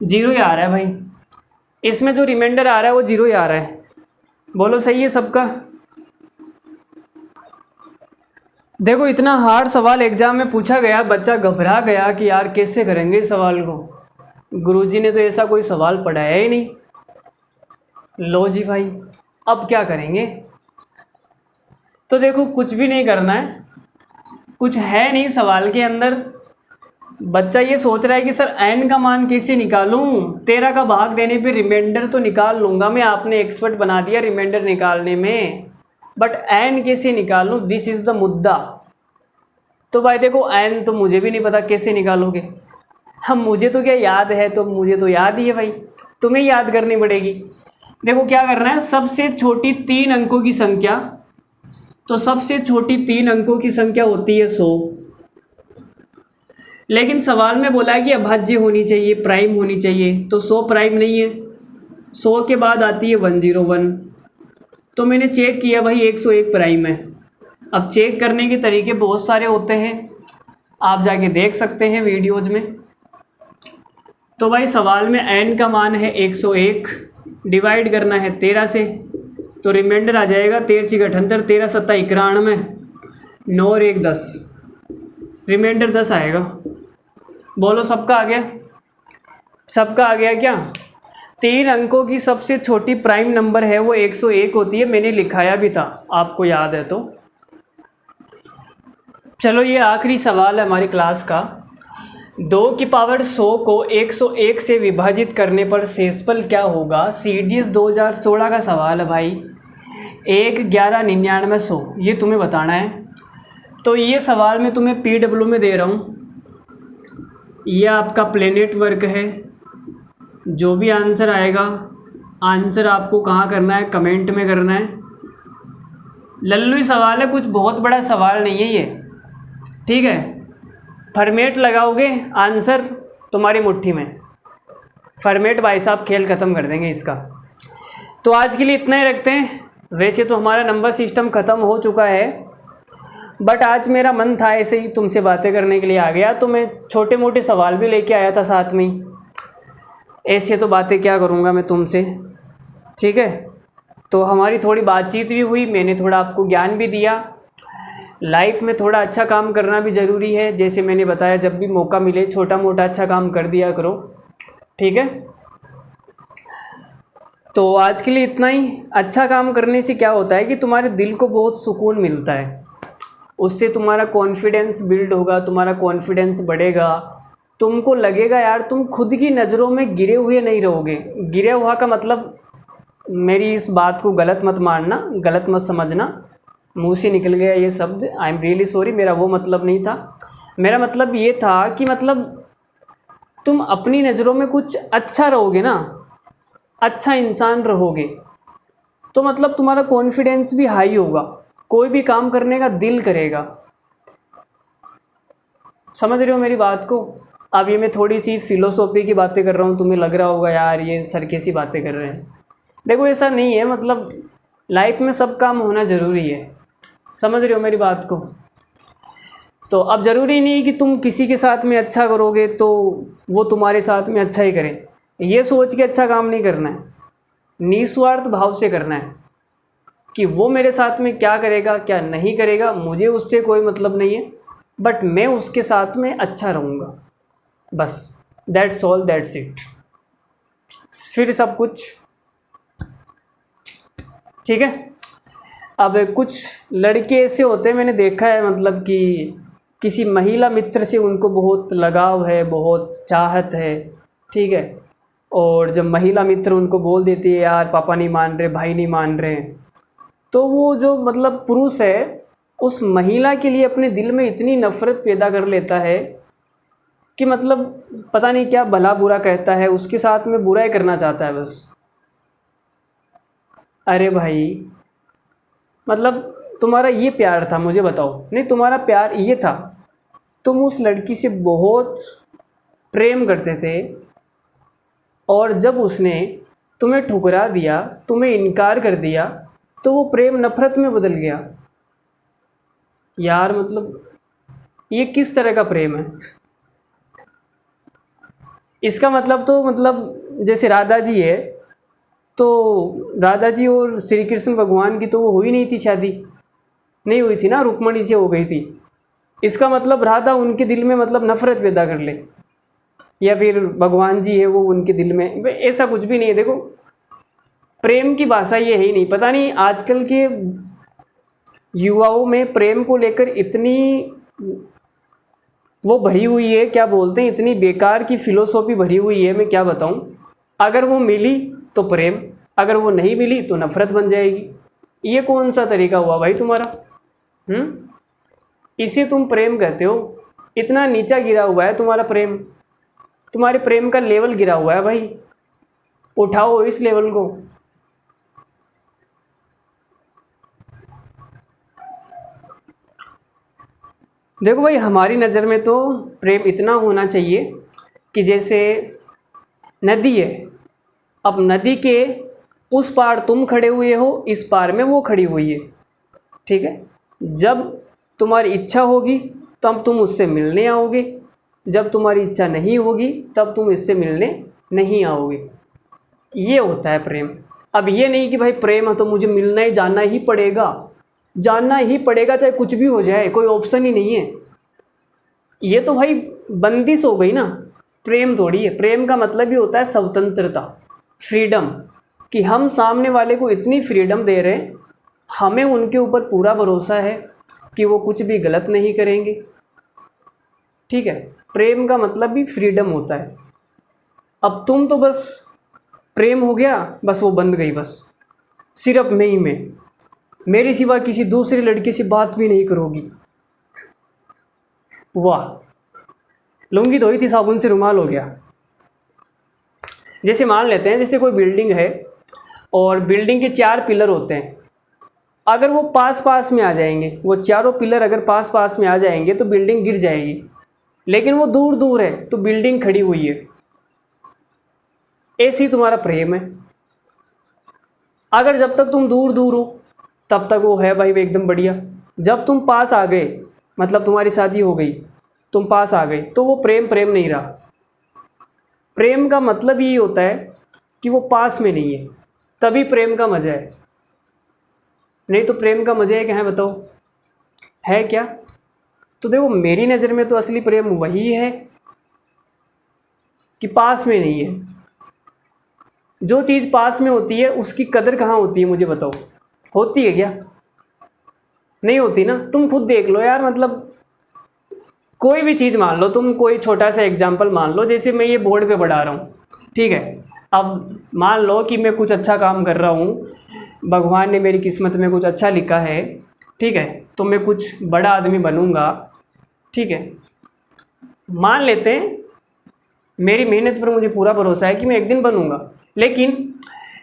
0 ही आ रहा है भाई। इसमें जो रिमाइंडर आ रहा है वो 0 ही आ रहा है। बोलो सही है सबका? देखो इतना हार्ड सवाल एग्जाम में पूछा गया, बच्चा घबरा गया कि यार कैसे करेंगे इस सवाल को, गुरुजी ने तो ऐसा कोई सवाल पढ़ाया ही नहीं। लो जी भाई, अब क्या करेंगे? तो देखो कुछ भी नहीं करना है, कुछ है नहीं सवाल के अंदर। बच्चा ये सोच रहा है कि सर n का मान कैसे निकालूं, 13 का भाग देने पे रिमाइंडर तो निकाल लूँगा मैं, आपने एक्सपर्ट बना दिया रिमाइंडर निकालने में, बट n कैसे निकालूं, दिस इज़ द मुद्दा। तो भाई देखो n तो मुझे भी नहीं पता कैसे निकालोगे, हम मुझे तो क्या याद है, तो मुझे तो याद ही है भाई, तुम्हें याद करनी पड़ेगी। देखो क्या करना है, सबसे छोटी 3 अंकों की संख्या, तो सबसे छोटी 3 अंकों की संख्या होती है 100, लेकिन सवाल में बोला है कि अभाज्य होनी चाहिए, प्राइम होनी चाहिए, तो 100 प्राइम नहीं है, 100 के बाद आती है 101, तो मैंने चेक किया भाई 101 प्राइम है। अब चेक करने के तरीके बहुत सारे होते हैं, आप जाके देख सकते हैं वीडियोज में। तो भाई सवाल में n का मान है 101, डिवाइड करना है 13 से, तो रिमाइंडर आ जाएगा 13 × 78, 13 × 7 = 91, 9 और 1 10, रिमाइंडर 10 आएगा। बोलो सबका आ गया? सबका आ गया क्या? 3 अंकों की सबसे छोटी प्राइम नंबर है वो 101 होती है, मैंने लिखाया भी था, आपको याद है तो। चलो ये आखिरी सवाल है हमारी क्लास का। 2 की पावर 100 को 101 से विभाजित करने पर शेषफल क्या होगा? CDS 2016 का सवाल है भाई, 1 11 99 100, ये तुम्हें बताना है। तो ये सवाल मैं तुम्हें PW में दे रहा हूँ, ये आपका प्लेनेट वर्क है। जो भी आंसर आएगा, आंसर आपको कहाँ करना है, कमेंट में करना है। लल्लू सवाल है, कुछ बहुत बड़ा सवाल नहीं है ये, ठीक है। फॉर्मेट लगाओगे आंसर तुम्हारी मुट्ठी में, फॉर्मेट भाई साहब खेल ख़त्म कर देंगे इसका। तो आज के लिए इतना ही रखते हैं। वैसे तो हमारा नंबर सिस्टम ख़त्म हो चुका है, बट आज मेरा मन था ऐसे ही तुमसे बातें करने के लिए आ गया, तो मैं छोटे मोटे सवाल भी लेके आया था साथ में ही। ऐसे तो बातें क्या करूँगा मैं तुमसे, ठीक है। तो हमारी थोड़ी बातचीत भी हुई, मैंने थोड़ा आपको ज्ञान भी दिया। लाइफ में थोड़ा अच्छा काम करना भी ज़रूरी है, जैसे मैंने बताया जब भी मौका मिले छोटा मोटा अच्छा काम कर दिया करो, ठीक है। तो आज के लिए इतना ही। अच्छा काम करने से क्या होता है कि तुम्हारे दिल को बहुत सुकून मिलता है, उससे तुम्हारा कॉन्फिडेंस बिल्ड होगा, तुम्हारा कॉन्फिडेंस बढ़ेगा, तुमको लगेगा यार तुम खुद की नज़रों में गिरे हुए नहीं रहोगे। गिरे हुआ का मतलब, मेरी इस बात को गलत मत मानना, गलत मत समझना, मुंह से निकल गया ये शब्द, आई एम रियली सॉरी, मेरा वो मतलब नहीं था। मेरा मतलब ये था कि मतलब तुम अपनी नज़रों में कुछ अच्छा रहोगे ना, अच्छा इंसान रहोगे, तो मतलब तुम्हारा कॉन्फिडेंस भी हाई होगा, कोई भी काम करने का दिल करेगा। समझ रहे हो मेरी बात को? अब ये मैं थोड़ी सी फिलोसॉफी की बातें कर रहा हूँ, तुम्हें लग रहा होगा यार ये सर कैसी बातें कर रहे हैं। देखो ऐसा नहीं है, मतलब लाइफ में सब काम होना ज़रूरी है, समझ रहे हो मेरी बात को? तो अब ज़रूरी नहीं कि तुम किसी के साथ में अच्छा करोगे तो वो तुम्हारे साथ में अच्छा ही करे, ये सोच के अच्छा काम नहीं करना है, निस्वार्थ भाव से करना है कि वो मेरे साथ में क्या करेगा क्या नहीं करेगा मुझे उससे कोई मतलब नहीं है, बट मैं उसके साथ में अच्छा रहूँगा, बस दैट्स ऑल, दैट्स इट, फिर सब कुछ ठीक है। अब कुछ लड़के ऐसे होते हैं, मैंने देखा है, मतलब कि किसी महिला मित्र से उनको बहुत लगाव है, बहुत चाहत है, ठीक है, और जब महिला मित्र उनको बोल देती है यार पापा नहीं मान रहे, भाई नहीं मान रहे, तो वो जो मतलब पुरुष है उस महिला के लिए अपने दिल में इतनी नफ़रत पैदा कर लेता है कि मतलब पता नहीं क्या भला बुरा कहता है, उसके साथ में बुराई करना चाहता है बस। अरे भाई मतलब तुम्हारा ये प्यार था, मुझे बताओ, नहीं तुम्हारा प्यार ये था, तुम उस लड़की से बहुत प्रेम करते थे, और जब उसने तुम्हें ठुकरा दिया, तुम्हें इनकार कर दिया, तो वो प्रेम नफ़रत में बदल गया। यार मतलब ये किस तरह का प्रेम है? इसका मतलब तो मतलब जैसे राधा जी है, तो राधा जी और श्री कृष्ण भगवान की तो वो हुई नहीं थी शादी, नहीं हुई थी ना, रुक्मणी से हो गई थी। इसका मतलब रहा था उनके दिल में मतलब नफ़रत पैदा कर ले, या फिर भगवान जी है वो उनके दिल में, ऐसा कुछ भी नहीं है। देखो प्रेम की भाषा ये है ही नहीं। पता नहीं आजकल के युवाओं में प्रेम को लेकर इतनी वो भरी हुई है, क्या बोलते हैं, इतनी बेकार की फिलोसॉफी भरी हुई है, मैं क्या बताऊं। अगर वो मिली तो प्रेम, अगर वो नहीं मिली तो नफ़रत बन जाएगी। ये कौन सा तरीका हुआ भाई तुम्हारा? इसे तुम प्रेम कहते हो? इतना नीचा गिरा हुआ है तुम्हारा प्रेम, तुम्हारे प्रेम का लेवल गिरा हुआ है भाई, उठाओ इस लेवल को। देखो भाई, हमारी नज़र में तो प्रेम इतना होना चाहिए कि जैसे नदी है, अब नदी के उस पार तुम खड़े हुए हो, इस पार में वो खड़ी हुई है, ठीक है। जब तुम्हारी इच्छा होगी तब तुम उससे मिलने आओगे, जब तुम्हारी इच्छा नहीं होगी तब तुम इससे मिलने नहीं आओगे। ये होता है प्रेम। अब ये नहीं कि भाई प्रेम है तो मुझे मिलना ही, जाना ही पड़ेगा, जानना ही पड़ेगा चाहे कुछ भी हो जाए, कोई ऑप्शन ही नहीं है। ये तो भाई बंदिश हो गई ना, प्रेम थोड़ी है। प्रेम का मतलब ही होता है स्वतंत्रता, फ्रीडम, कि हम सामने वाले को इतनी फ्रीडम दे रहे हैं, हमें उनके ऊपर पूरा भरोसा है कि वो कुछ भी गलत नहीं करेंगे, ठीक है। प्रेम का मतलब भी फ्रीडम होता है। अब तुम तो बस प्रेम हो गया, बस वो बंद गई, बस सिर्फ मैं ही मैं, मेरे सिवा किसी दूसरी लड़की से बात भी नहीं करोगी। वाह, लुंगी धोई थी साबुन से रुमाल हो गया। जैसे मान लेते हैं, जैसे कोई बिल्डिंग है और बिल्डिंग के 4 पिलर होते हैं, अगर वो पास पास में आ जाएंगे, वो चारों पिलर अगर पास पास में आ जाएंगे तो बिल्डिंग गिर जाएगी। लेकिन वो दूर दूर है तो बिल्डिंग खड़ी हुई है। ऐसे ही तुम्हारा प्रेम है। अगर जब तक तुम दूर दूर हो तब तक वो है भाई एकदम बढ़िया। जब तुम पास आ गए, मतलब तुम्हारी शादी हो गई, तुम पास आ गए, तो वो प्रेम प्रेम नहीं रहा। प्रेम का मतलब यही होता है कि वो पास में नहीं है, तभी प्रेम का मज़ा है। नहीं तो प्रेम का मज़ा है क्या है, बताओ, है क्या? तो देखो मेरी नज़र में तो असली प्रेम वही है कि पास में नहीं है। जो चीज़ पास में होती है उसकी कदर कहाँ होती है, मुझे बताओ, होती है क्या? नहीं होती ना। तुम खुद देख लो यार, मतलब कोई भी चीज़ मान लो तुम, कोई छोटा सा एग्जांपल मान लो, जैसे मैं ये बोर्ड पे पढ़ा रहा हूँ, ठीक है। अब मान लो कि मैं कुछ अच्छा काम कर रहा हूँ, भगवान ने मेरी किस्मत में कुछ अच्छा लिखा है, ठीक है, तो मैं कुछ बड़ा आदमी बनूँगा, ठीक है। मान लेते हैं मेरी मेहनत पर मुझे पूरा भरोसा है कि मैं एक दिन बनूँगा, लेकिन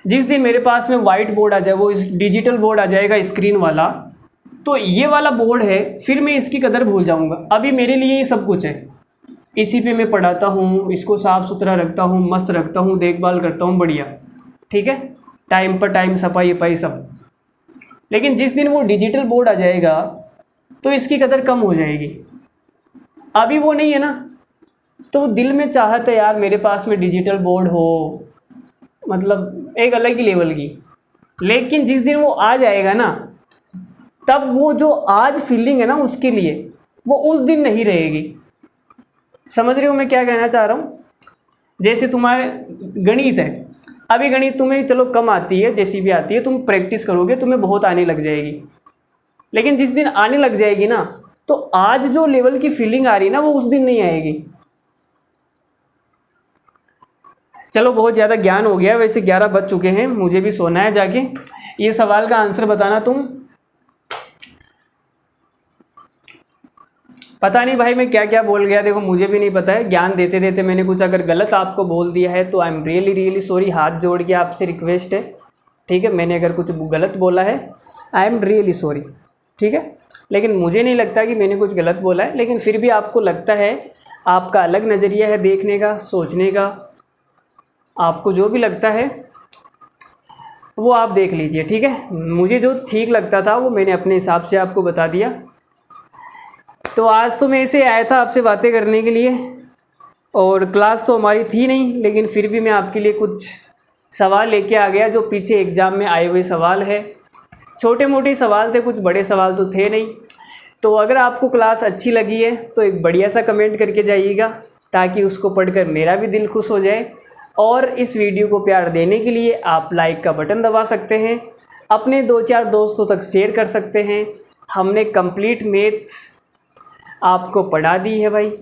जिस दिन मेरे पास में वाइट बोर्ड आ जाए, वो इस डिजिटल बोर्ड आ जाएगा स्क्रीन वाला, तो ये वाला बोर्ड है, फिर मैं इसकी कदर भूल जाऊंगा। अभी मेरे लिए ये सब कुछ है, इसी पे मैं पढ़ाता हूँ, इसको साफ़ सुथरा रखता हूँ, मस्त रखता हूँ, देखभाल करता हूँ, बढ़िया, ठीक है, टाइम पर टाइम, सफाई वफाई सब। लेकिन जिस दिन वो डिजिटल बोर्ड आ जाएगा तो इसकी कदर कम हो जाएगी। अभी वो नहीं है ना, तो दिल में चाहत है यार मेरे पास में डिजिटल बोर्ड हो, मतलब एक अलग ही लेवल की। लेकिन जिस दिन वो आ जाएगा ना, तब वो जो आज फीलिंग है ना उसके लिए, वो उस दिन नहीं रहेगी। समझ रहे हो मैं क्या कहना चाह रहा हूँ? जैसे तुम्हारे गणित है, अभी गणित तुम्हें चलो कम आती है, जैसी भी आती है, तुम प्रैक्टिस करोगे तुम्हें बहुत आने लग जाएगी। लेकिन जिस दिन आने लग जाएगी ना, तो आज जो लेवल की फीलिंग आ रही है ना, वो उस दिन नहीं आएगी। चलो बहुत ज़्यादा ज्ञान हो गया, वैसे 11 बज चुके हैं, मुझे भी सोना है जाके। ये सवाल का आंसर बताना तुम। पता नहीं भाई मैं क्या क्या बोल गया, देखो मुझे भी नहीं पता है, ज्ञान देते देते मैंने कुछ अगर गलत आपको बोल दिया है तो I am really really sorry, हाथ जोड़ के आपसे रिक्वेस्ट है, ठीक है। मैंने अगर कुछ गलत बोला है, आई एम रियली सॉरी, ठीक है। लेकिन मुझे नहीं लगता कि मैंने कुछ गलत बोला है, लेकिन फिर भी आपको लगता है, आपका अलग नज़रिया है देखने का, सोचने का, आपको जो भी लगता है वो आप देख लीजिए, ठीक है। मुझे जो ठीक लगता था वो मैंने अपने हिसाब से आपको बता दिया। तो आज तो मैं ऐसे आया था आपसे बातें करने के लिए, और क्लास तो हमारी थी नहीं, लेकिन फिर भी मैं आपके लिए कुछ सवाल लेके आ गया जो पीछे एग्ज़ाम में आए हुए सवाल है, छोटे मोटे सवाल थे, कुछ बड़े सवाल तो थे नहीं। तो अगर आपको क्लास अच्छी लगी है तो एक बढ़िया सा कमेंट करके जाइएगा, ताकि उसको पढ़कर मेरा भी दिल खुश हो जाए। और इस वीडियो को प्यार देने के लिए आप लाइक का बटन दबा सकते हैं, अपने 2-4 दोस्तों तक शेयर कर सकते हैं। हमने कंप्लीट मैथ्स आपको पढ़ा दी है भाई।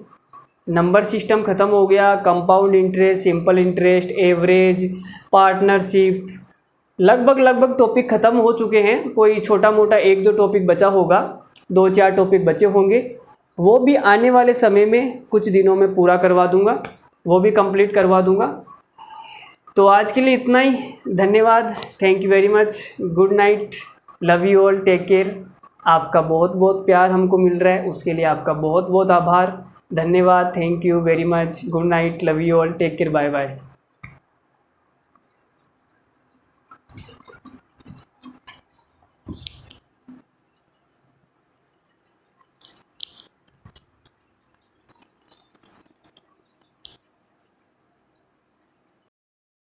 नंबर सिस्टम ख़त्म हो गया, compound interest, simple interest, average, partnership, लगभग टॉपिक ख़त्म हो चुके हैं। कोई छोटा मोटा 1-2 टॉपिक बचा होगा, 2-4 टॉपिक बचे होंगे, वो भी आने वाले समय में कुछ दिनों में पूरा करवा दूंगा, वो भी कंप्लीट करवा दूंगा। तो आज के लिए इतना ही, धन्यवाद, thank you very much, good night, love you all, take care. आपका बहुत बहुत प्यार हमको मिल रहा है, उसके लिए आपका बहुत बहुत आभार, धन्यवाद, thank you very much, good night, love you all, take care, bye bye.